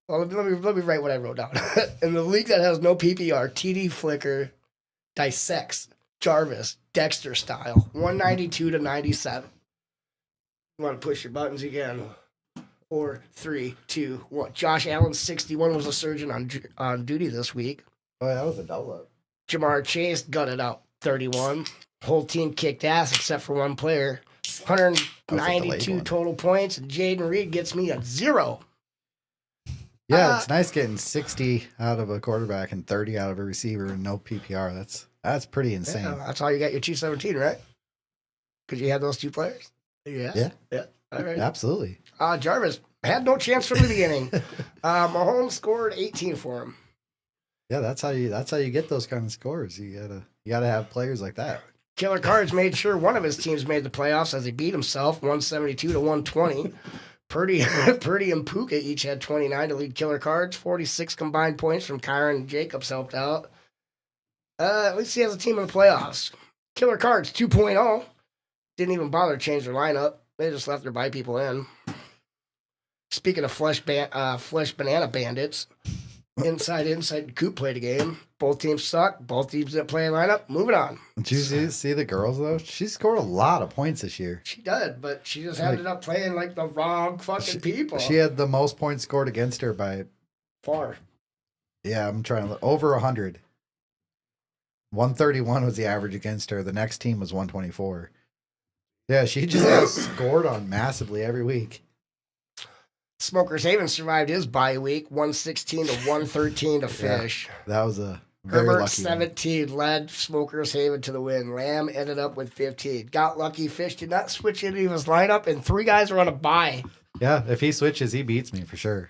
C: Well, let me write what I wrote down. In the league that has no PPR, TD Flicker dissects Jarvis Dexter style 192 to 97. You want to push your buttons again? 4, 3, 2, 1. Josh Allen 61 was a surgeon on duty this week.
A: Oh, that was a double up.
C: Jamar Chase gutted out 31. Whole team kicked ass except for one player. 192
A: one.
C: total points. And Jaden Reed gets me a 0.
A: Yeah, it's nice getting 60 out of a quarterback and 30 out of a receiver and no PPR. That's pretty insane.
C: Yeah, that's how you got your 217, right? Because you had those two players. Yeah.
A: Yeah.
C: All right.
A: Absolutely.
C: Jarvis had no chance from the beginning. Mahomes scored 18 for him.
A: Yeah, that's how you get those kind of scores. You gotta have players like that.
C: Killer Cards made sure one of his teams made the playoffs as he beat himself 172 to 120. Purdy and Puka each had 29 to lead Killer Cards. 46 combined points from Kyron and Jacobs helped out. At least he has a team in the playoffs. Killer Cards 2.0 didn't even bother to change their lineup. They just left their bye people in. Speaking of flesh banana bandits, Inside Coop played a game. Both teams suck. Both teams didn't play a lineup. Moving on.
A: Did you see the girls though? She scored a lot of points this year.
C: She did, but she just ended up playing like the wrong fucking people.
A: She had the most points scored against her by
C: Far.
A: yeah, I'm trying to look, over 100. 131 was the average against her. The next team was 124. Yeah, she just got scored on massively every week.
C: Smokers Haven survived his bye week, 116 to 113 to Fish.
A: That was a very
C: Herbert,
A: lucky one.
C: 17, led Smokers Haven to the win. Lamb ended up with 15. Got lucky. Fish did not switch any of his lineup, and 3 guys were on a bye.
A: Yeah, if he switches, he beats me for sure.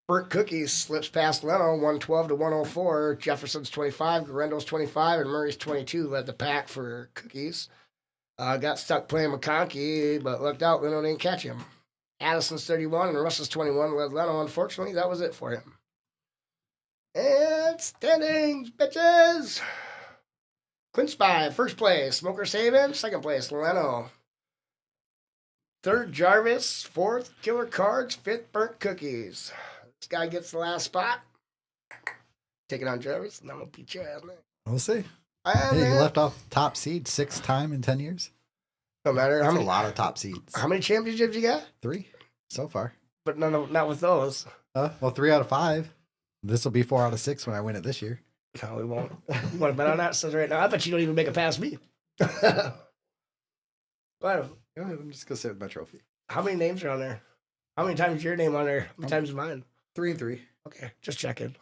C: Burnt Cookies slips past Leno, 112 to 104. Jefferson's 25, Garendo's 25, and Murray's 22 led the pack for Cookies. Got stuck playing McConkey, but looked out. Leno didn't catch him. Addison's 31 and Russell's 21 led Leno. Unfortunately, that was it for him. And standings, bitches. Clinched by first place, Smokers Haven. Second place, Leno. Third, Jarvis. Fourth, Killer Cards. Fifth, Burnt Cookies. This guy gets the last spot. Take it on Jarvis, and I'm going to beat your ass, man.
A: We'll see.
C: Yeah,
A: Hey, you
C: man.
A: left off top seed 6th time in 10 years.
C: No matter how
A: That's a
C: many,
A: lot of top seeds.
C: how many championships you got?
A: 3 so far.
C: But not with those.
A: Well, 3 out of 5. This will be 4 out of 6 when I win it this year.
C: No, we won't. You want to bet on that? Says right now. I bet you don't even make it past me. Well,
A: Yeah, I'm just gonna sit with my trophy.
C: how many names are on there? How many times is your name on there? How many times is mine?
A: 3 and 3.
C: Okay, just checking.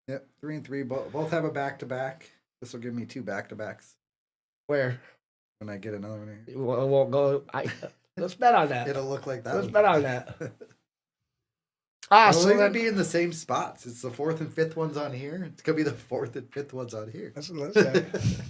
A: Yep, 3 and 3. Both have a back to back. This will give me 2 back to backs
C: Where?
A: when I get another one here.
C: We'll go. Let's bet on that.
A: It'll look like that.
C: Let's
A: one.
C: bet on that. Ah,
A: Well,
C: so
A: they're gonna
C: then,
A: be in the same spots. It's the 4th and 5th ones on here. It's gonna be the 4th and 5th ones on here.
C: listen to this guy.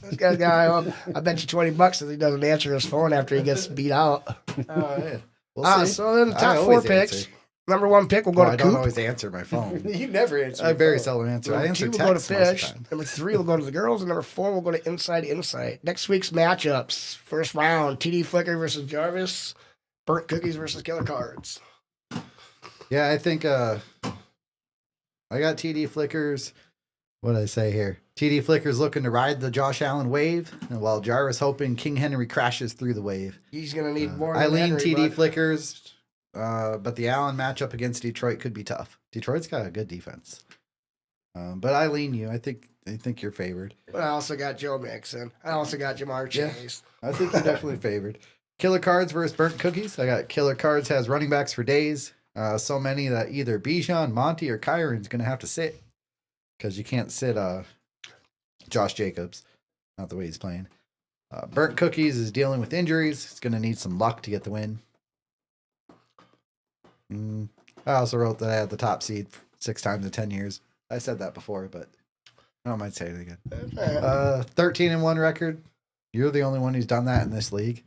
C: This guy's got. I bet you $20 if he doesn't answer his phone after he gets beat out.
A: Oh yeah. We'll see.
C: So then the
A: I
C: top 4
A: always
C: picks.
A: answer.
C: Number 1 pick will go
A: Well, I
C: to
A: don't
C: Coop.
A: always answer my phone.
B: You never answer.
A: I
B: your
A: very
B: phone.
A: seldom answer. I
C: Number
A: answer
C: 2 will go to
A: text most of the
C: Fish.
A: time.
C: Number 3 will go to the girls, and number 4 will go to Inside Insight. Next week's matchups: first round, TD Flicker versus Jarvis, Burnt Cookies versus Killer Cards.
A: Yeah, I think I got TD Flickers. What did I say here? TD Flickers looking to ride the Josh Allen wave, and while Jarvis hoping King Henry crashes through the wave.
C: He's gonna need more.
A: I
C: than
A: lean
C: Henry,
A: TD
C: bud.
A: Flickers, but the Allen matchup against Detroit could be tough. Detroit's got a good defense, but I lean you. I think you're favored.
C: But I also got Joe Mixon. I also got Jamar
A: Yeah.
C: Chase.
A: I think you're definitely favored. Killer Cards versus Burnt Cookies. I got Killer Cards has running backs for days. So many that either Bijan, Monty, or Kyron's going to have to sit because you can't sit Josh Jacobs. Not the way he's playing. Burnt Cookies is dealing with injuries. He's going to need some luck to get the win. I also wrote that I had the top seed 6 times in 10 years. I said that before, but I don't mind saying it again. 13-1 record. You're the only one who's done that in this league.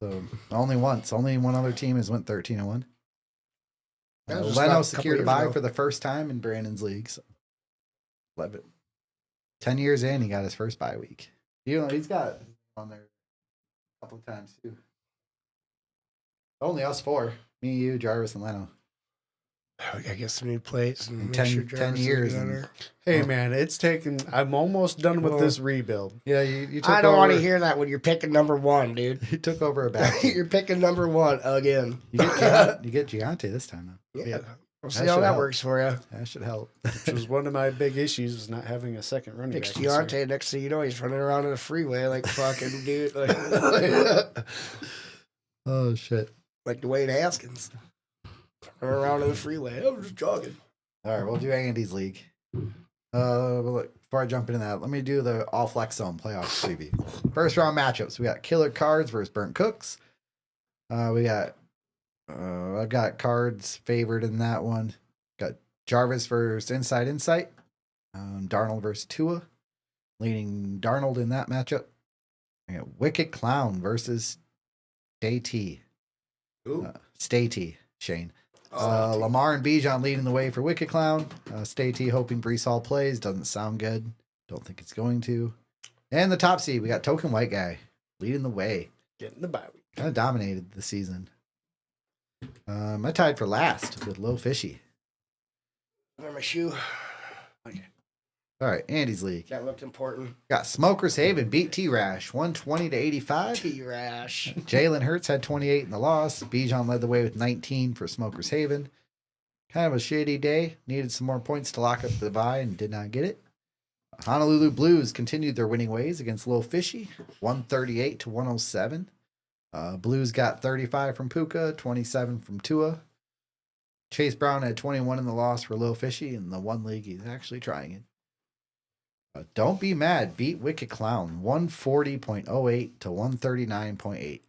A: So only once. Only one other team has went 13-1.
C: That was just about a
A: Leno
C: couple
A: secured a
C: years
A: bye
C: ago.
A: for the first time in Brandon's league. So. Love it. 10 years in, he got his first bye week. You know, he's got on there a couple of times too. Only us 4. Me, you, Jarvis, and Leno.
C: I gotta get some new plates and make
A: 10
C: sure
A: 10
C: Jarvis is
A: years
C: good on
A: and-
C: there.
B: Hey man, it's taken. I'm almost done with
C: Well,
B: this rebuild.
A: Yeah, you took
C: I don't want to
A: over-
C: hear that when you're picking number 1, dude.
A: He took over a back. You
C: You're picking number 1 again.
A: get Giante this time though.
C: Yeah. We'll see
A: That
C: how
A: should
C: that
A: help.
C: works for you.
A: That should help.
B: Which was one of my big issues, was not having a second running
C: Picks
B: back. this year.
C: Deontay. Next thing you know, he's running around in the freeway like fucking dude, like,
A: Oh shit.
C: like Dwayne Haskins. Running around in the freeway. I'm just jogging.
A: All right, we'll do Andy's league. But look, before I jump into that, let me do the all flex zone playoff preview. First round matchups. We got Killer Cards versus Burnt Cooks. We got I've got Cards favored in that one. Got Jarvis versus Inside Insight. Darnold versus Tua. Leading Darnold in that matchup. I got Wicked Clown versus Stay T. Stay T, Shane. Lamar and Bijan leading the way for Wicked Clown. Stay T hoping Brees Hall plays. Doesn't sound good. Don't think it's going to. And the top seed, we got Token White Guy leading the way.
B: Getting the bye week.
A: Kind of dominated the season. I tied for last with Low Fishy.
C: Wear my shoe.
A: All right, Andy's league.
C: That looked important.
A: Got Smokers Haven beat T-Rash 120-85.
C: T-Rash.
A: Jalen Hurts had 28 in the loss. Bijan led the way with 19 for Smokers Haven. Kind of a shitty day. Needed some more points to lock up the bye and did not get it. Honolulu Blues continued their winning ways against Lil Fishy, 138-107. Blues got 35 from Puka, 27 from Tua. Chase Brown had 21 in the loss for Lil Fishy in the one league he's actually trying it. Don't Be Mad beat Wicked Clown 140.08 to 139.8.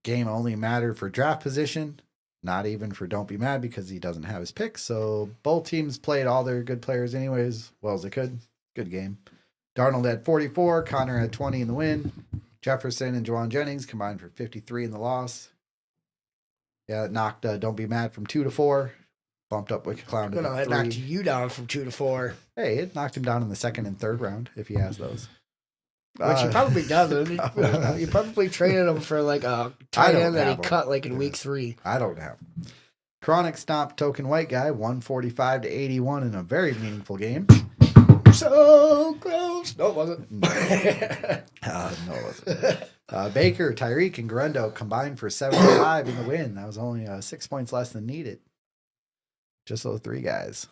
A: Game only mattered for draft position, not even for Don't Be Mad because he doesn't have his picks. So both teams played all their good players anyways, well as they could. Good game. Darnold had 44, Connor had 20 in the win. Jefferson and Juwan Jennings combined for 53 in the loss. Yeah, it knocked Don't Be Mad from 2 to 4. Bumped up Wicked Clown to
C: No, it
A: 3.
C: knocked you down from 2 to 4.
A: Hey, it knocked him down in the second and third round if he has those.
C: Which he probably doesn't. You probably traded him for like a
A: I
C: tight
A: don't
C: end that he
A: have him.
C: cut like in week 3.
A: I don't have. Chronic stopped Token White Guy 145-81 in a very meaningful game.
C: so close. No, it wasn't.
A: No, it wasn't. Baker, Tyreek, and Guerrero combined for 75 in the win. That was only 6 points less than needed. Just those 3 guys.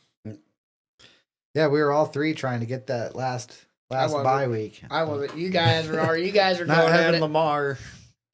A: Yeah, we were all 3 trying to get that last
C: wasn't.
A: bye week.
C: I wasn't. You guys are
B: Not
C: going at
B: having
C: it.
B: Lamar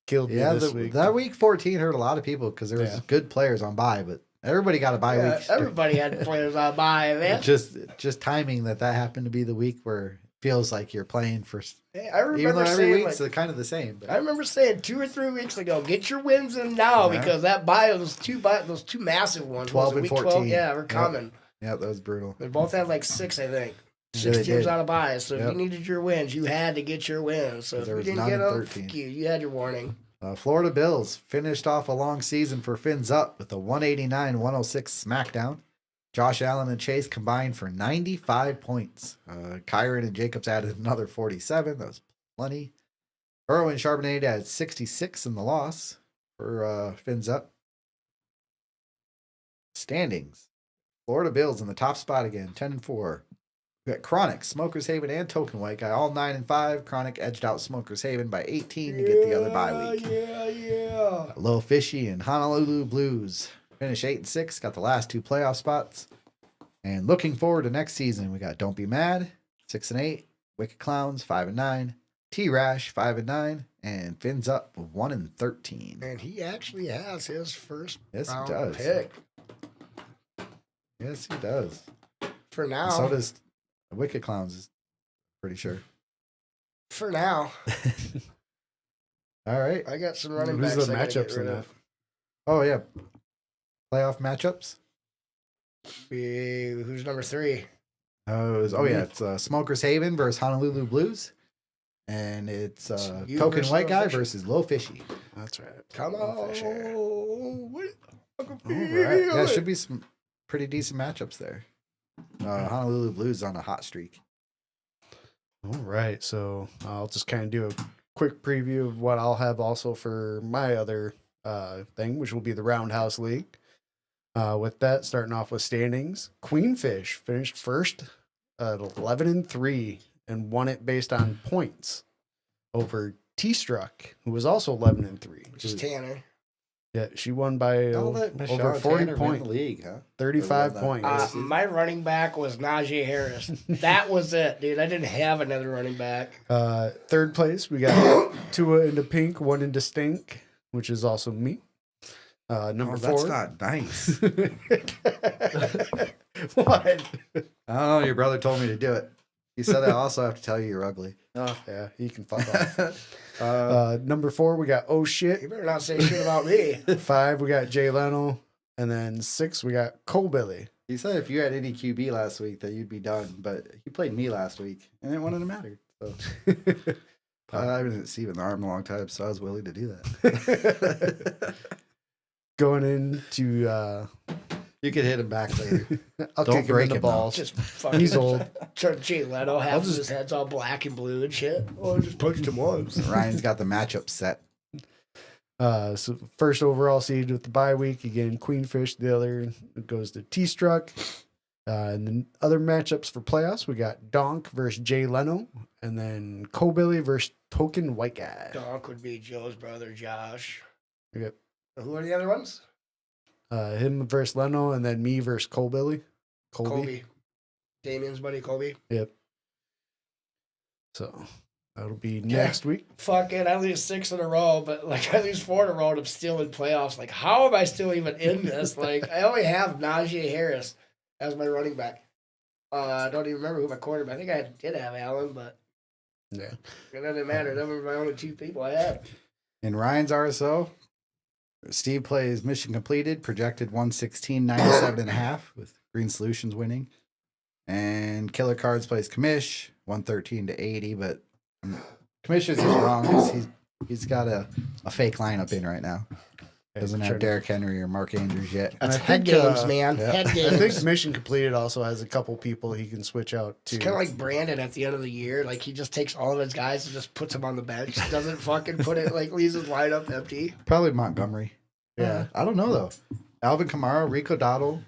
B: killed me
A: Yeah,
B: this week.
A: that week 14 hurt a lot of people because there was
B: Yeah.
A: good players on bye, but everybody got a bye
C: Yeah,
A: week.
C: everybody had players on bye, man.
A: Just timing that happened to be the week where it feels like you're playing for.
C: Hey, I
A: Even though
C: remember
A: every
C: saying,
A: week's
C: like,
A: kind of the same. But
C: I remember saying 2 or 3 weeks ago, get your wins in now
A: Yeah.
C: because that those two massive ones,
A: 12
C: was it
A: and
C: week
A: 14.
C: yeah, we're
A: Yep.
C: coming.
A: yeah, that was brutal.
C: They both had like 6, I think.
A: Yeah,
C: 6
A: they
C: teams
A: did.
C: out of bye. So if
A: Yep.
C: you needed your wins, you had to get your wins. So if
A: There
C: you
A: was
C: didn't
A: none
C: get
A: in
C: them,
A: 13.
C: fuck you. You had your warning.
A: Florida Bills finished off a long season for Fins Up with a 189-106 smackdown. Josh Allen and Chase combined for 95 points. Kyron and Jacobs added another 47. That was plenty. Burrow and Charbonnet had 66 in the loss for Fins Up. Standings. Florida Bills in the top spot again, 10-4. We got Chronic, Smokers Haven, and Token White Guy all 9-5. Chronic edged out Smokers Haven by 18 to get the other bye week.
C: Yeah.
A: Low Fishy and Honolulu Blues finish 8-6, got the last 2 playoff spots. And looking forward to next season, we got Don't Be Mad, 6-8, Wicked Clowns, 5-9, T-Rash, 5-9, and Fins Up, 1-13.
C: And he actually has his first
A: Yes, he
C: round
A: does.
C: pick
A: Yes, he does.
C: for now.
A: So does Wicked Clowns, is pretty sure.
C: For now,
A: All right.
C: I got some running
B: Who's
C: backs.
B: the
C: I gotta get
B: matchups
C: rid
B: in
C: of.
A: Oh, yeah. Playoff matchups.
C: Who's number 3?
A: It's Smokers Haven versus Honolulu Blues. And it's
C: You
A: Token
C: versus
A: White
C: Low
A: Guy
C: Fishy.
A: versus Low Fishy.
B: That's right.
C: Come on.
B: Fisher.
C: What? I can
A: All
C: feel
A: right. Yeah,
C: it.
A: should be some pretty decent matchups there. Honolulu Blues on a hot streak.
B: All right, so I'll just kind of do a quick preview of what I'll have also for my other thing, which will be the Roundhouse League. With that, starting off with standings, Queenfish finished first at 11-3 and won it based on points over T-Struck, who was also 11-3.
C: Which is Tanner.
B: Yeah, she won by
A: Don't let
B: over
A: Michelle
B: 40
A: Tanner win
B: points,
A: the league, huh?
B: 35
A: Or
B: points.
A: that.
C: My running back was Najee Harris. That was it, dude. I didn't have another running back.
B: Third place, we got Tua into Pink, 1 into Stink, which is also me. Number 4.
A: That's not nice.
B: What?
A: I don't know. Your brother told me to do it. He said I also have to tell you you're ugly.
B: Oh, yeah, he can fuck off. Number 4, we got Oh
C: You
B: Shit.
C: better not say shit about me.
B: 5, we got Jay Leno. And then 6, we got Cole Billy.
A: He said if you had any QB last week that you'd be done, but he played me last week and it wouldn't have mattered. So I haven't seen the arm in a long time, so I was willing to do that.
B: Going into,
A: You could hit him back later.
B: I'll
A: Don't
B: kick him
A: break
B: in the
A: him, though.
B: balls.
C: Just fucking.
B: He's old.
C: Jay Leno, half of his head's all black and blue and shit. Oh, I just punched him once.
A: Ryan's got the matchup set.
B: So first overall seed with the bye week, again, Queenfish. The other goes to T-Struck. And then other matchups for playoffs, we got Donk versus Jay Leno. And then Cole Billy versus Token White Guy.
C: Donk would be Joe's brother, Josh.
B: Yep.
C: Who are the other ones?
B: Him versus Leno, and then me versus Cole Billy.
C: Colby. Damien's buddy, Colby.
B: Yep. So that'll be next week.
C: Fuck it, I lose 6 in a row, but like I lose 4 in a row and I'm still in playoffs. Like, how am I still even in this? Like, I only have Najee Harris as my running back. I don't even remember who my quarterback. I think I did have Allen, but
B: Yeah.
C: it doesn't matter. Those were my only 2 people I had.
A: In Ryan's RSO, Steve plays mission completed, projected 116.97.5 with Green Solutions winning. And Killer Cards plays Commish, 113-80, but Commish is wrong. He's got a fake lineup in right now. Doesn't have Derrick Henry or Mark Andrews yet.
B: And
C: That's
B: I
C: head
B: think,
C: games, man.
A: yeah.
C: Head
B: I
C: games.
B: think Mission Completed also has a couple people he can switch out to.
C: It's kind of like Brandon at the end of the year. Like, he just takes all of his guys and just puts them on the bench. Doesn't fucking put it, like, leaves his lineup empty.
A: Probably Montgomery.
B: Yeah.
A: I don't know, though. Alvin Kamara, Rico Dottle,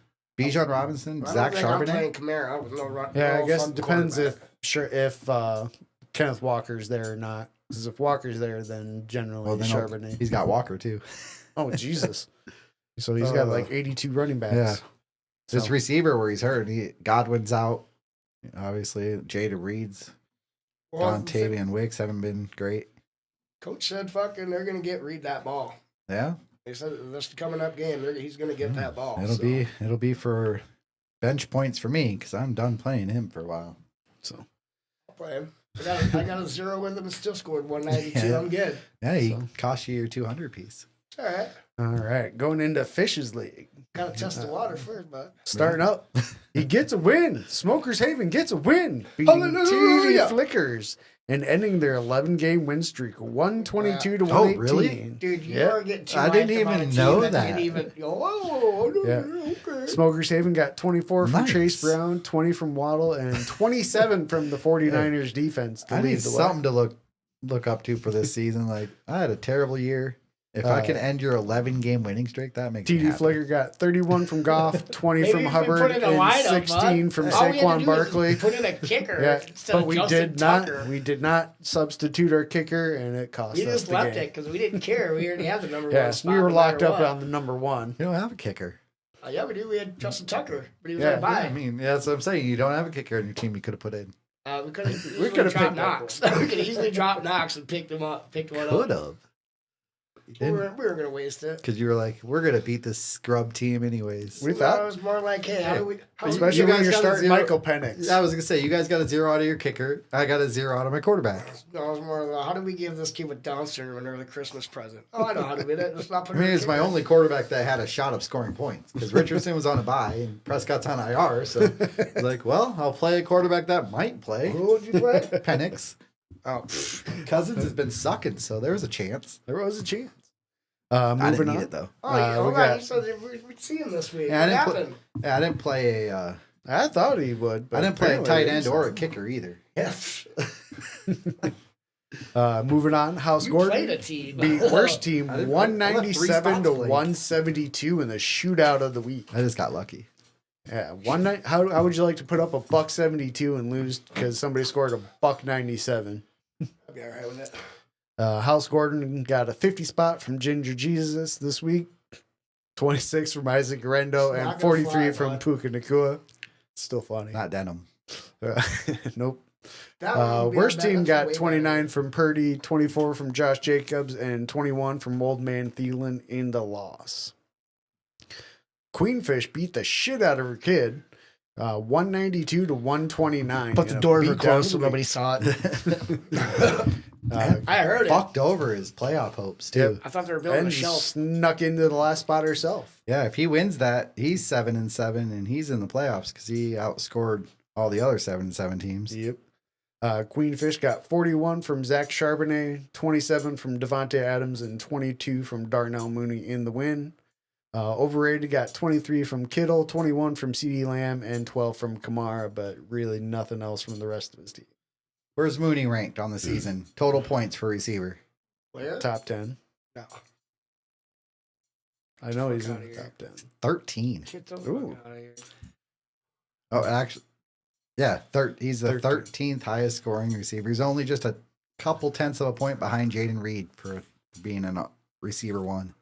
A: Bijan Robinson,
C: I don't
A: Zach
C: think I'm
A: Charbonnet.
C: playing Kamara with no run.
B: Yeah,
C: no
B: I guess
C: fucking
B: it depends
C: quarterback.
B: if Kenneth Walker's there or not. Because if Walker's there, then generally
A: Well, then
B: Charbonnet.
A: he's got Walker too.
B: Oh Jesus! So he's got like 82 running backs.
A: Yeah. This
B: So-
A: receiver where he's hurt, Godwin's out. Obviously, Jada Reed's,
C: Well,
A: Dontavian Wicks haven't been great.
C: Coach said, "Fucking, they're gonna Reed that ball."
A: Yeah,
C: He said this coming up game, he's gonna get that ball.
A: it'll be for bench points for me because I'm done playing him for a while.
B: So
C: I'll play him. I got a 0 with him and still scored 192.
A: Yeah.
C: I'm good.
A: Yeah, he
B: So-
A: cost you your 200 piece.
C: It's all right.
B: all right, going into Fish's League.
C: Gotta test the water first, but
B: Starting up, he gets a win. Smokers Haven gets a win, beating
C: Hallelujah.
B: TD Flickers and ending their 11-game win streak, 122 to
A: Oh,
B: 118.
A: really?
C: dude, you
B: Yeah.
C: are getting too
A: I didn't
C: hyped about
A: even
C: a team
A: know
C: that.
A: that.
C: Didn't even go, oh,
B: Yeah.
C: okay.
B: Smokers Haven got 24 from
A: Nice.
B: Chase Brown, 20 from Waddle, and 27 from the 49ers defense to
A: I need
B: lead the way.
A: something to look up to for this season. Like I had a terrible year. If I can end your 11-game winning streak, that makes me
B: TD
A: happy.
B: Flicker got 31 from Goff, 20
C: Maybe
B: from
C: if we
B: Hubbard,
C: put in a
B: and
C: lineup,
B: 16
C: bud.
B: from
C: All we had to
B: Saquon
C: do is
B: Barkley.
C: Put in a kicker
B: Yeah,
C: instead
B: but
C: of
B: we
C: Justin
B: did
C: Tucker.
B: not. We did not substitute our kicker, and it cost
C: We
B: us
C: just
B: the
C: left
B: game.
C: it because we didn't care. We already had the number
B: Yeah,
C: one spot.
B: we were
C: no
B: locked
C: matter
B: up
C: what.
B: on the number one.
A: You don't have a kicker.
C: Yeah, we do. We had Justin Tucker, but he was
B: Yeah,
C: on a bye.
A: I mean, yeah, that's what I'm saying. You don't have a kicker in your team. You could have put in.
C: We could have
B: We could have
C: dropped
B: picked
C: Knox. we could have easily dropped Knox and picked him up. Picked one
A: Could
C: up.
A: have.
C: We were going to waste it.
A: Because you were like, we're gonna beat this scrub team anyways.
B: We
C: No,
B: thought,
C: it was more like, hey, how do we? How do we
B: especially
A: you
B: when
A: guys
B: you're
A: got a
B: starting
A: zero-
B: Michael Penix.
A: I was gonna say you guys got a 0 out of your kicker. I got a 0 out of my quarterback.
C: no, it was more like, how do we give this kid with Down syndrome an early Christmas present? Oh, I know how to do it. Let's not put
A: I mean,
C: it
A: it's my only quarterback that had a shot of scoring points because Richardson was on a bye and Prescott's on IR. So I was like, well, I'll play a quarterback that might play.
C: Who would you play?
A: Penix.
C: Oh,
A: Cousins has been sucking, so there was a chance.
B: There was a chance.
A: I
B: Moving
A: didn't
B: on.
A: need it though.
C: oh yeah,
B: we
C: hold
B: got-
C: on. You said we'd see him this week.
A: Yeah,
C: What
A: I didn't
C: happened?
A: Yeah, I didn't play a.
B: I thought he would. But
A: I didn't play a
B: apparently
A: tight
B: there
A: end
B: is
A: or a
B: something.
A: kicker either.
C: Yes.
B: Moving on, House
C: You played
B: Gordon
C: a team.
B: beat worst team
A: I didn't- I left
B: 197
A: 3
B: to
A: spots blank.
B: 172 in the shootout of the week.
A: I just got lucky.
B: Yeah, one night. How would you like to put up a $172 and lose because somebody scored a $197?
C: I'll be all right with it.
B: House Gordon got a 50 spot from Ginger Jesus this week, 26 from Isaac Rendo,
C: It's
B: and
C: not gonna
B: 43
C: fly,
B: from
C: bud.
B: Puka Nakua. Still funny.
A: Not denim.
B: Nope.
C: That one would be
B: Worst
C: on that.
B: team
C: That's
B: got
C: way
B: 29 from Purdy, 24 from Josh Jacobs, and 21 from Old Man Thielen in the loss. Queenfish beat the shit out of her kid, 192 to 129.
C: But
B: in
C: the
B: a
C: doors were
B: beatdown
C: closed, so
B: of the
C: nobody
B: week.
C: saw it. I heard it.
A: Fucked over his playoff hopes too.
B: Yep.
C: I thought they were building a
B: And
C: shelf.
B: snuck into the last spot herself.
A: Yeah, if he wins that, he's 7-7, and he's in the playoffs because he outscored all the other 7-7 teams.
B: Yep. Queenfish got 41 from Zach Charbonnet, 27 from Devontae Adams, and 22 from Darnell Mooney in the win. Overrated got 23 from Kittle, 21 from CeeDee Lamb, and 12 from Kamara, but really nothing else from the rest of his team.
A: Where's Mooney ranked on the season? Total points for receiver.
C: Where?
B: Top 10.
C: No.
B: I know he's in
C: outta
B: the
C: here.
B: top 10.
A: 13.
C: Get the fuck
B: Ooh.
C: outta here.
A: Oh, actually, yeah, he's the
B: 13th.
A: 13th highest scoring receiver. He's only just a couple tenths of a point behind Jaden Reed for being a receiver one.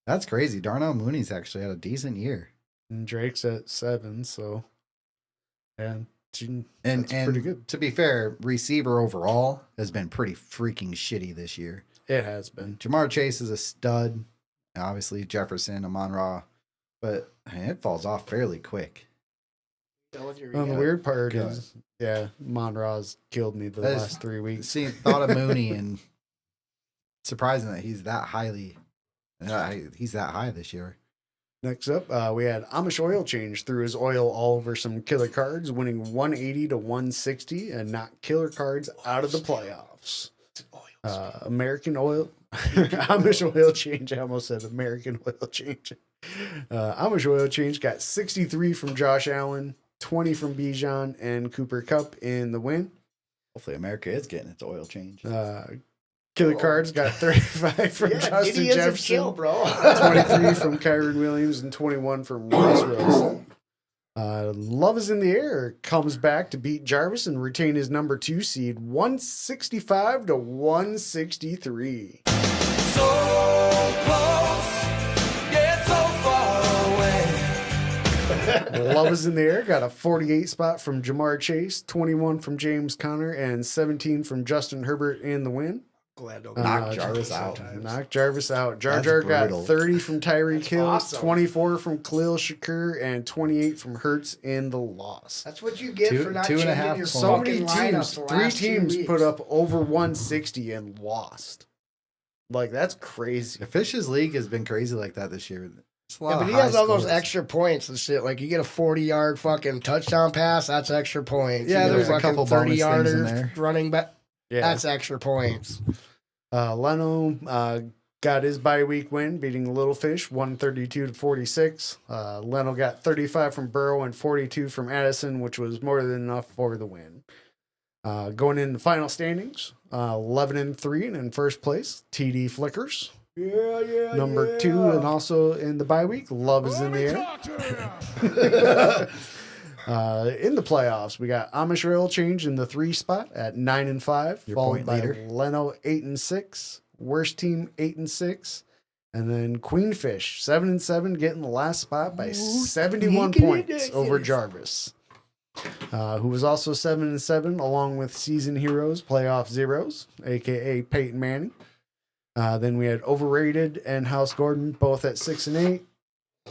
A: That's crazy. Darnell Mooney's actually had a decent year.
B: And Drake's at 7, so. And
A: And
B: that's pretty good.
A: To be fair, receiver overall has been pretty freaking shitty this year.
B: It has been.
A: Jamar Chase is a stud. Obviously, Jefferson, Amon-Ra. But man, it falls off fairly quick.
C: Done with your
B: Well, the
C: recap?
B: weird part
A: Good.
B: is, yeah, Monroe's killed me the
A: That is-
B: last 3 weeks.
A: Thought of Mooney and surprising that he's that he's that high this year.
B: Next up, we had Amish Oil Change threw his oil all over some killer cards, winning 180 to 160 and knocked killer cards out of the playoffs. American Oil, Amish Oil Change. I almost said American Oil Change. Amish Oil Change got 63 from Josh Allen, 20 from Bijan, and Cooper Kupp in the win.
A: Hopefully, America is getting its oil change.
B: Killer Cards got 35 from
C: Yeah,
B: Justin
C: idiots and
B: Jefferson,
C: chill, bro.
B: 23 from Kyron Williams, and 21 from Royce Wilson. Love is in the Air comes back to beat Jarvis and retain his number 2 seed, 165 to 163.
F: So close, yet so far away.
B: Love is in the Air got a 48 spot from Jamar Chase, 21 from James Conner, and 17 from Justin Herbert in the win.
C: Glad don't
A: Knock Jarvis out.
B: Knock Jarvis out. Jar
A: That's
B: Jar got
A: brutal.
B: 30 from Tyreek Hill,
C: awesome.
B: 24 from Khalil Shakur, and 28 from Hurts in the loss.
C: That's what you get for not
A: 2.5
C: changing your
A: points.
B: So many
C: fucking lineups
B: teams,
C: the
B: 3
C: last 2
B: teams
C: weeks.
B: put up over 160 and lost. Like, that's crazy.
A: The Fish's League has been crazy like that this year. It's a lot
C: Yeah, but
A: of
C: he
A: high
C: has all those
A: scores.
C: extra points and shit. Like you get a 40-yard fucking touchdown pass, that's extra points.
A: Yeah,
C: You get
A: there's a
C: fucking
A: couple bonus things in
C: 30-yarder
A: there.
C: running back.
B: Yeah.
C: That's extra points.
B: Leno got his bye week win, beating Little Fish 132 to 46. Leno got 35 from Burrow and 42 from Addison, which was more than enough for the win. Going into final standings, 11 and 3, and in first place, TD Flickers.
C: Yeah.
B: Number 2, and also in the bye week, Love is in the Air. In the playoffs, we got Amish Oil Change in the 3 spot at 9 and 5,
A: Your
B: followed
A: point
B: by
A: leader.
B: Leno 8 and 6, Worst Team 8 and 6, and then Queenfish 7 and 7, getting the last spot by 71 points over Jarvis, who was also 7 and 7, along with Season Heroes Playoff Zeros, aka Peyton Manning. Then we had Overrated and House Gordon both at 6 and 8,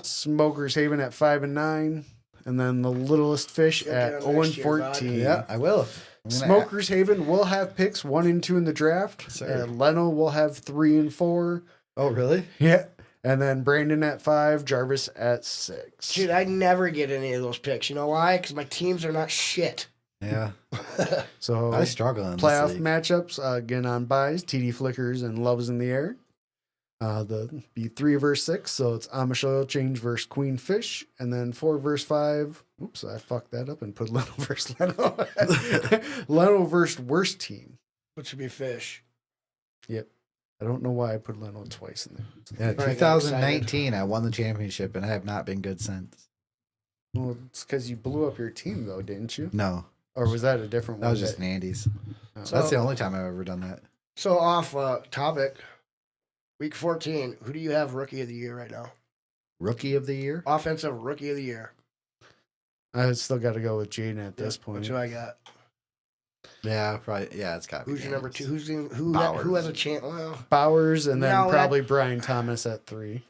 B: Smokers Haven at 5 and 9. And then the Littlest Fish
C: You'll
B: at
C: get 'em
B: 0 and
C: next year, bud.
B: 14.
A: Yeah, I will. I'm gonna
B: Smokers Haven will have picks 1 and 2 in the draft.
A: Sir.
B: Leno will have 3 and 4.
A: Oh, really?
B: Yeah. And then Brandon at 5, Jarvis at 6.
C: Dude, I never get any of those picks. You know why? Because my teams are not shit.
A: Yeah.
B: So
A: I struggle in
B: playoff
A: this league.
B: matchups again on buys, TD Flickers and Love's in the Air. The be 3 versus 6, so it's Amish Oil Change versus Queen Fish, and then 4 versus 5. Oops, I fucked that up and put Leno versus Leno. Leno versus Worst Team.
C: Which would be fish.
B: Yep. I don't know why I put Leno twice in there.
A: Yeah,
C: All right,
A: 2019, I won the championship, and I have not been good since.
B: Well, it's because you blew up your team, though, didn't you?
A: No,
B: Or was that a different
A: that
B: one?
A: was just an Andes.
B: Oh.
A: That's the only time I've ever done that.
C: So off topic, week 14, who do you have rookie of the year right now?
A: Rookie of the year?
C: Offensive rookie of the year.
B: I still got to go with Jaden at this point.
C: That's who I got.
A: Yeah, probably. Yeah, it's got to be.
C: Who's your number
A: Andes.
C: 2? Who
A: Bowers.
C: has a chance? Well,
B: Bowers, and then
C: No,
B: probably Brian Thomas at 3.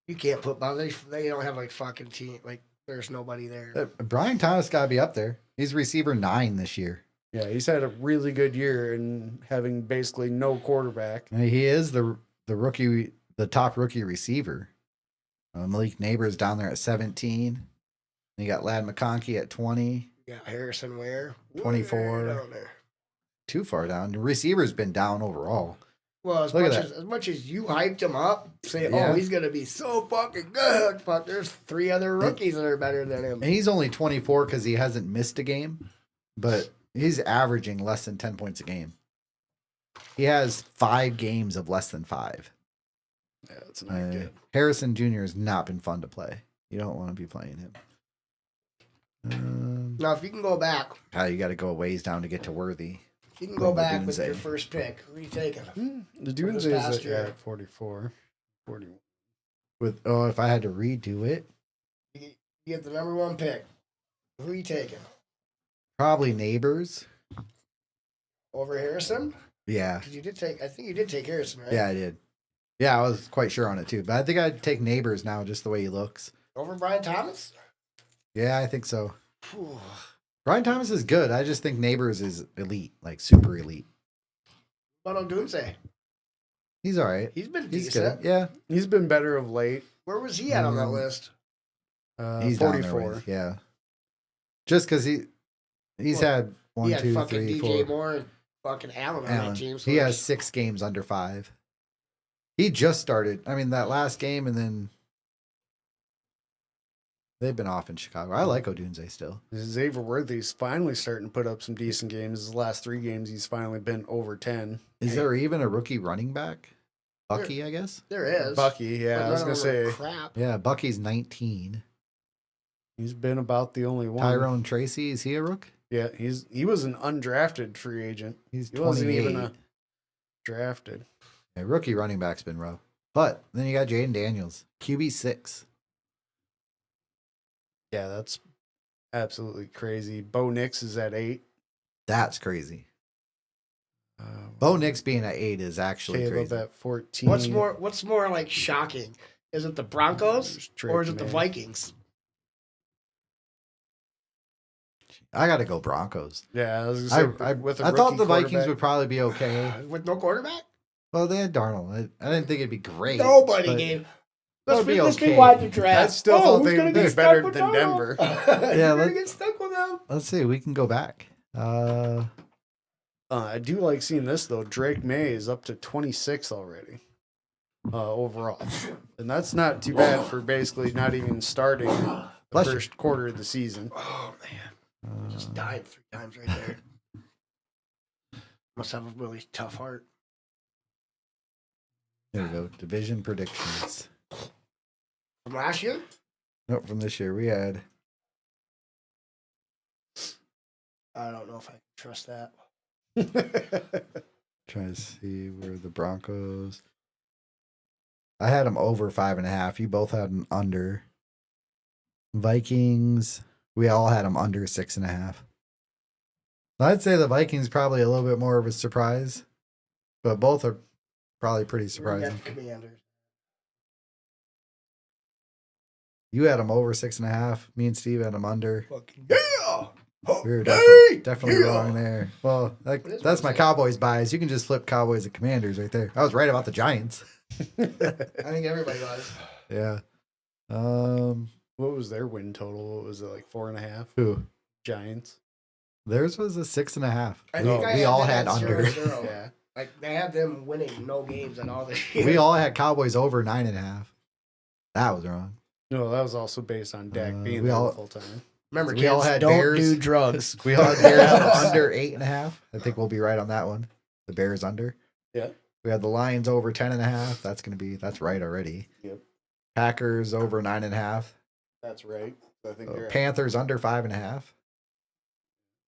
C: you can't put Bowers. They don't have like fucking team. Like there's nobody there.
A: Brian Thomas got to be up there. He's receiver 9 this year.
B: Yeah, he's had a really good year and having basically no quarterback.
A: I mean, he is the rookie, the top rookie receiver. Malik Neighbors down there at 17. You got Lad McConkey at 20.
C: Yeah, Harrison Ware.
A: 24.
C: Way down there.
A: Too far down. The receiver's been down overall.
C: Well, as
A: Look at
C: much as you hyped him up, say,
A: Yeah.
C: oh, he's gonna be so fucking good. Fuck, there's 3 other rookies that are better than him.
A: And he's only 24 because he hasn't missed a game, but he's averaging less than 10 points a game. He has 5 games of less than 5.
B: Yeah, that's not good.
A: Harrison Jr. has not been fun to play. You don't want to be playing him.
C: Now, if you can go back,
A: You got to go a ways down to get to Worthy.
C: if you can go
A: Well, the
C: back with
A: Doomsday.
C: your first pick, who are you taking?
B: The
C: this
B: Dunes is
C: past year.
B: at 44. 41.
A: If I had to redo it,
C: You get the number 1 pick. Who are you taking?
A: probably Neighbors.
C: Over Harrison?
A: Yeah.
C: Because you did take, I think you did take Harrison, right?
A: Yeah, I did. Yeah, I was quite sure on it too. But I think I'd take Neighbors now, just the way he looks.
C: Over Brian Thomas?
A: Yeah, I think so.
C: Whew.
A: Brian Thomas is good. I just think Neighbors is elite, like super elite.
C: What about Doomsday?
A: He's all right.
C: He's been
A: He's
C: decent.
A: good. Yeah.
B: He's been better of late.
C: Where was he at on that
A: Mm.
C: list?
A: He's down there
B: 44.
A: with- yeah. Just because he's
C: Well,
A: had one,
C: He had
A: 2,
C: fucking
A: 3,
C: DJ
A: 4.
C: Moore and fucking Allen on
A: Allen.
C: that team. So
A: He
C: there's-
A: has 6 games under 5. He just started. I mean, that last game, and then They've been off in Chicago. I like Odunze still.
B: Xavier Worthy's finally starting to put up some decent games. His last 3 games, he's finally been over 10.
A: Is there even a rookie running back? Bucky, I guess.
C: There is.
B: Bucky,
C: but
B: yeah, I was
C: none
B: gonna
C: of them are
B: say
C: crap.
A: Yeah, Bucky's 19.
B: he's been about the only one.
A: Tyrone Tracy, is he a rook?
B: Yeah, he was an undrafted free agent.
A: He's
B: He wasn't
A: 28.
B: even a drafted.
A: Yeah, rookie running back's been rough. But then you got Jaden Daniels, QB6.
B: Yeah, that's absolutely crazy. Bo Nix is at 8.
A: That's crazy. Bo Nix being at 8 is actually
B: Caleb
A: crazy.
B: at 14.
C: What's more like shocking? Is it the Broncos
B: There's Drake
C: or is it the
B: May.
C: Vikings?
A: I got to go Broncos.
B: Yeah, I was gonna say
A: I
B: with a
A: thought
B: rookie
A: the Vikings
B: quarterback-
A: would probably be okay.
C: With no quarterback?
A: Well, they had Darnold. I didn't think it'd be great.
C: Nobody
A: but-
C: gave.
A: That'd
C: Let's
A: be
C: be, let's
A: okay.
C: be wide the draft.
B: I still don't
C: who's
B: think
C: gonna
B: they're
C: get
B: better
C: stuck with
B: than
C: Darnold?
B: Denver.
C: You're
A: Yeah,
C: gonna
A: let-
C: get stuck with them.
A: Let's see. We can go back.
B: I do like seeing this though. Drake May is up to 26 already overall, and that's not too bad for basically not even starting the
A: Bless you.
B: first quarter of the season.
C: Oh man, just died 3 times right there. Must have a really tough heart.
A: There we go. Division predictions.
C: From last year?
A: Nope, from this year we had.
C: I don't know if I can trust that.
A: Trying to see where the Broncos. I had them over 5.5. You both had them under. Vikings. We all had them under 6.5. I'd say the Vikings probably a little bit more of a surprise, but both are probably pretty
C: We
A: surprising.
C: got the Commanders.
A: You had them over 6.5. Me and Steve had them under.
C: Fucking yeah!
A: We were
C: Hey!
A: definitely
C: Yeah!
A: wrong there. Well,
C: What is
A: that's my
C: my
A: Cowboys bias. You can just flip Cowboys and Commanders right there. I was right about the Giants.
C: I think everybody was.
A: Yeah.
B: What was their win total? What was it, like 4.5?
A: Who?
B: Giants.
A: Theirs was a 6.5.
C: I
B: No,
C: think I
A: we
C: had
A: all
C: them
A: had
C: at
A: under.
C: 0-0.
B: Yeah.
C: Like they had them winning no games at all this year.
A: We all had Cowboys over 9.5. That was wrong.
B: No, that was also based on Dak being
A: we
B: there
A: all-
B: full time.
C: Remember,
A: We
C: kids,
A: all had
C: don't
A: Bears.
C: do drugs.
A: We all had Bears under 8.5. I think we'll be right on that one. The Bears under.
B: Yeah.
A: We had the Lions over 10.5. That's right already.
B: Yep.
A: Packers over 9.5.
B: That's right. I think
A: Panthers under 5.5.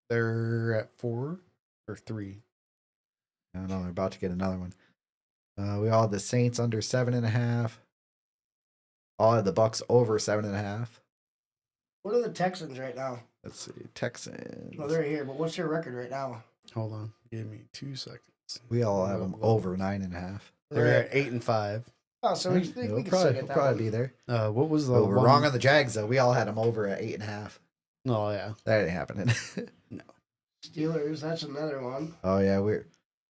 B: they're at 4 or 3.
A: I don't know. They're about to get another one. We all had the Saints under 7.5. All had the Bucks over 7.5.
C: What are the Texans right now?
A: Let's see. Texans.
C: No, they're here, but what's your record right now?
B: Hold on. Give me 2 seconds.
A: We all have them over 9.5.
B: They're at 8 and 5.
C: Oh, so we
A: We'll
C: can still
A: probably,
C: get that
A: probably
C: one.
A: be there.
B: What was the
A: But we're
B: one?
A: wrong on the Jags, though. We all had them over at 8.5.
B: Oh, yeah.
A: That ain't happening.
C: Steelers, that's another one.
A: Oh, yeah.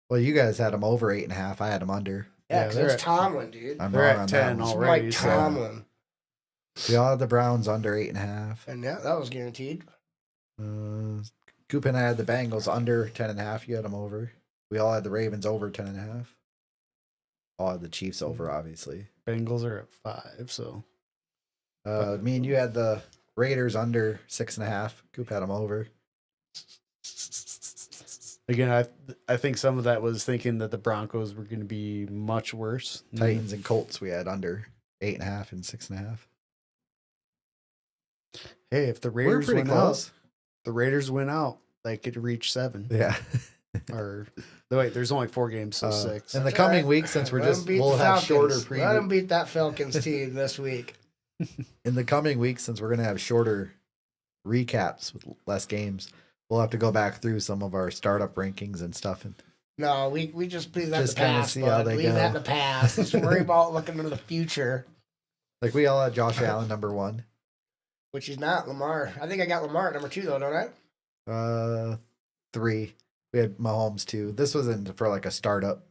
A: Well, you guys had them over 8.5. I had them under.
C: Yeah,
B: Yeah,
C: because
B: they're
C: it's
B: at-
C: Tomlin, dude.
A: I'm
B: They're
A: wrong
B: at
A: on
B: 10
A: that one.
C: It's
B: already.
C: Mike
B: so-
C: Tomlin.
A: We all had the Browns under 8.5.
C: And yeah, that was guaranteed.
A: Coop and I had the Bengals under 10.5. You had them over. We all had the Ravens over 10.5. All had the Chiefs over, obviously.
B: Bengals are at 5, so
A: Me and you had the Raiders under 6.5. Coop had them over.
B: again, I think some of that was thinking that the Broncos were going to be much worse.
A: Titans and Colts we had under 8.5 and 6.5.
B: Hey, if the
A: We're
B: Raiders
A: pretty
B: win
A: close.
B: out, the Raiders win out, they could reach 7.
A: Yeah.
B: Or wait, there's only 4 games, so 6.
A: In the
C: That's all
A: coming
C: right.
A: week, since we're
C: Let 'em
A: just
C: beat
A: we'll
C: the
A: have shorter
C: Falcons. Let them
A: preview.
C: beat that Falcons team this week.
A: In the coming week, since we're gonna have shorter recaps with less games, we'll have to go back through some of our startup rankings and stuff. And
C: No, we just leave that in
A: Just
C: the
A: kinda
C: past.
A: see how
C: Bud.
A: they
C: Leave
A: go.
C: that in the past. Let's worry about looking into the future,
A: like we all had Josh Allen number 1.
C: which is not Lamar. I think I got Lamar at number 2 though, don't I?
A: 3. We had Mahomes 2. This was in for like a startup.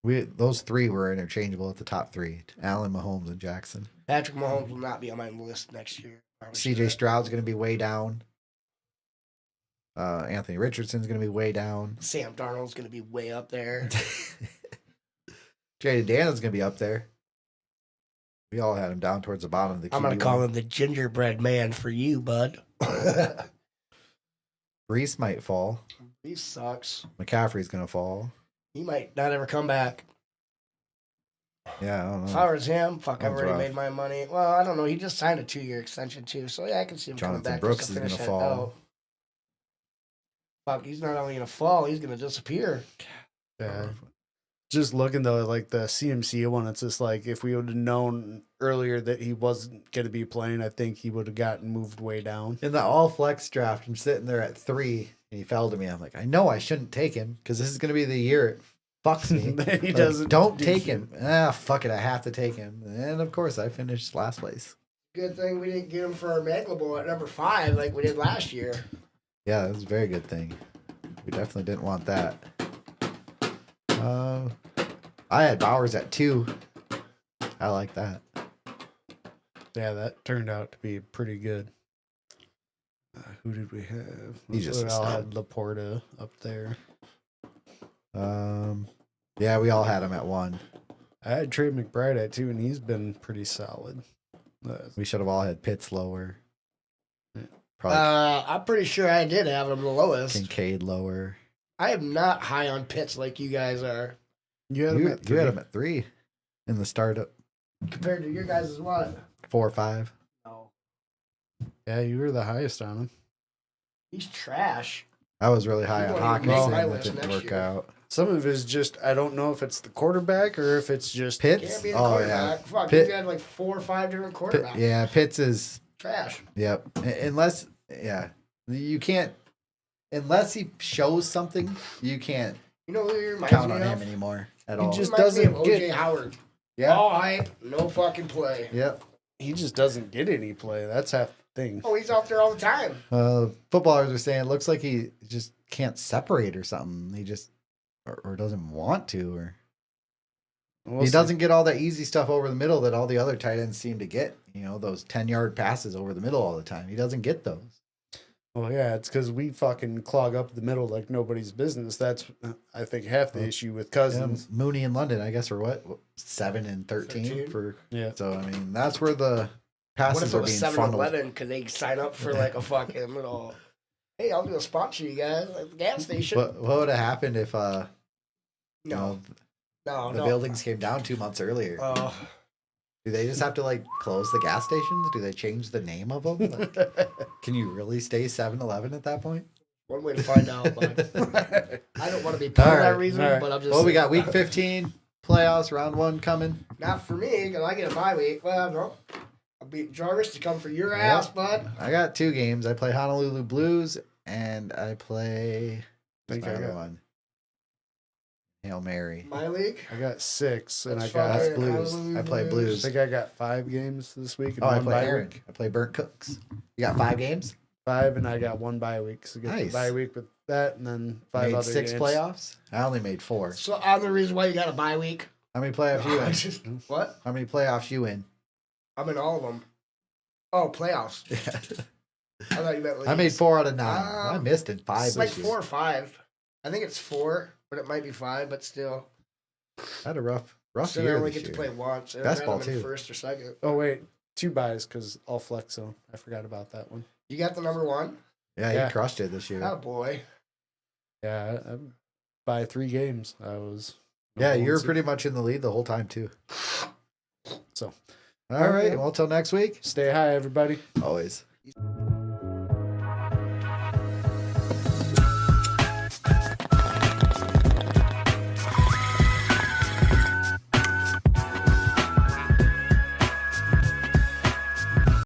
A: Those 3 were interchangeable at the top 3. Allen, Mahomes, and Jackson.
C: Patrick Mahomes will not be on my list next year.
A: CJ Stroud's going to be way down. Anthony Richardson's going to be way down.
C: Sam Darnold's going to be way up there.
A: Jaden Daniels going to be up there. We all had him down towards the bottom of the.
C: I'm gonna call him the gingerbread man for you, bud.
A: Reese might fall.
C: He sucks.
A: McCaffrey's gonna fall.
C: He might not ever come back.
A: Yeah, I don't
C: If
A: know.
C: I was him, fuck, I've
A: Sounds
C: already
A: rough.
C: made my money. Well, I don't know. He just signed a 2-year extension too, so yeah, I can see him
A: Jonathan
C: coming back.
A: Brooks
C: just
A: is
C: to finish
A: gonna
C: it
A: fall.
C: out. Fuck, he's not only gonna fall, he's gonna disappear.
B: Yeah. Just looking though, like the CMC one, it's just like if we would have known earlier that he wasn't going to be playing, I think he would have gotten moved way down.
A: In the all flex draft, I'm sitting there at 3, and he fell to me. I'm like, I know I shouldn't take him because this is gonna be the year it fucks me.
B: He
A: Like,
B: doesn't.
A: Don't
B: do
A: take
B: shit.
A: him. Ah, fuck it. I have to take him. And of course, I finished last place.
C: Good thing we didn't get him for our Maglable at number 5 like we did last year.
A: Yeah, that was a very good thing. We definitely didn't want that. I had Bowers at 2. I like that.
B: Yeah, that turned out to be pretty good. Who did we have?
A: He's just
B: We
A: a
B: all
A: stud.
B: had Laporta up there.
A: Yeah, we all had him at 1.
B: I had Trey McBride at 2, and he's been pretty solid.
A: We should have all had Pitts lower. Probably
C: I'm pretty sure I did have him the lowest.
A: Kincaid lower.
C: I am not high on Pitts like you guys are.
B: You had him
A: You,
B: at
A: you had
B: 3.
A: him at 3 in the startup.
C: Compared to your guys' what?
A: 4 or 5.
C: No.
B: Yeah, you were the highest on him.
C: He's trash.
A: I was really high
C: You
A: on
C: won't even make
A: Hawkinson.
C: my
A: That
C: list
A: didn't
C: next
A: work
C: year.
A: out.
B: Some of it is just, I don't know if it's the quarterback or if it's just
A: Pitts?
C: Can't be the
A: Oh, yeah.
C: quarterback. Fuck,
A: Pitt-
C: you had like 4 or 5 different
A: Pitt-
C: quarterbacks.
A: yeah, Pitts is.
C: Trash.
A: Yep. Unless, yeah. You can't. Unless he shows something, you can't
C: You know who he reminds
A: count
C: me
A: on
C: of?
A: him anymore at
B: He
A: all.
B: just
C: Reminds me of
B: doesn't
C: OJ
B: get-
C: Howard.
A: Yeah.
C: All hype, no fucking play.
A: Yep.
B: he just doesn't get any play. That's half the thing.
C: Oh, he's out there all the time.
A: Footballers are saying it looks like he just can't separate or something. He just or doesn't want to, or
B: We'll
A: he
B: see.
A: doesn't get all that easy stuff over the middle that all the other tight ends seem to get. You know, those 10-yard passes over the middle all the time. He doesn't get those.
B: Well, yeah, it's because we fucking clog up the middle like nobody's business. That's, I think, half the
A: Well,
B: issue with
A: Yeah,
B: Cousins.
A: Mooney and London, I guess, are what 7 and 13
C: 13?
A: for.
B: Yeah.
A: So I mean, that's where the
C: What
A: passes
C: if it
A: are
C: was
A: being
C: 7-11?
A: funneled.
C: Could they sign up for like a fucking little, hey, I'll do a spot for you guys at the gas station?
A: What would have happened if you
C: no,
A: know,
C: no,
A: the
C: no.
A: buildings came down 2 months earlier? Do they just have to like close the gas stations? Do they change the name of them? Like, can you really stay 7-Eleven at that point?
C: One way to find out, but I don't want to be part of that
A: Alright,
C: reason,
B: alright.
C: but I'm just
A: Well, we got
C: saying.
A: week 15 playoffs, round 1 coming.
C: Not for me, because I get a bye week. Well, no. I'll beat Jarvis to come for your
A: Yep.
C: ass, bud.
A: I got 2 games. I play Honolulu Blues and I play.
B: Think
A: what's my
B: I
A: other
B: got-
A: one? Hail Mary.
C: My league.
B: I got 6, and
C: That's
B: I got.
A: That's
C: fine.
A: Blues.
C: Honolulu
A: I play
B: I
A: Blues.
B: think I got 5 games this week and
A: Oh, I
B: one
A: play
B: bye
A: Aaron.
B: week.
A: I play Burnt Cooks. You got 5 games?
B: 5, and I got 1 bye week. So get the
A: Nice.
B: bye week with that, and then 5
A: Made
B: other
A: 6
B: games.
A: playoffs? I only made 4.
C: So I'm the reason why you got a bye week.
A: How many playoffs you in?
C: Just- what?
A: How many playoffs you in?
C: I'm in all of them. Oh, playoffs.
A: Yeah.
C: I thought you meant leagues.
A: I made 4 out of 9. I missed in 5
C: It's like
A: this year.
C: 4 or 5. I think it's 4, but it might be 5. But still,
A: I had a rough
C: so I
A: year
C: only
A: this
C: get to
A: year.
C: play once. And
A: Best
C: then
A: ball,
C: I'm in
A: too.
C: first or second.
B: Oh wait, 2 buys because I'll flex zone. I forgot about that one.
C: You got the number 1.
A: Yeah,
B: Yeah.
A: you crushed it this year.
C: Oh boy.
B: Yeah, I by 3 games I was.
A: Yeah,
B: number
A: you're
B: one seed.
A: pretty much in the lead the whole time, too.
B: So
A: All right. Well, till next week.
B: stay high, everybody.
A: Always.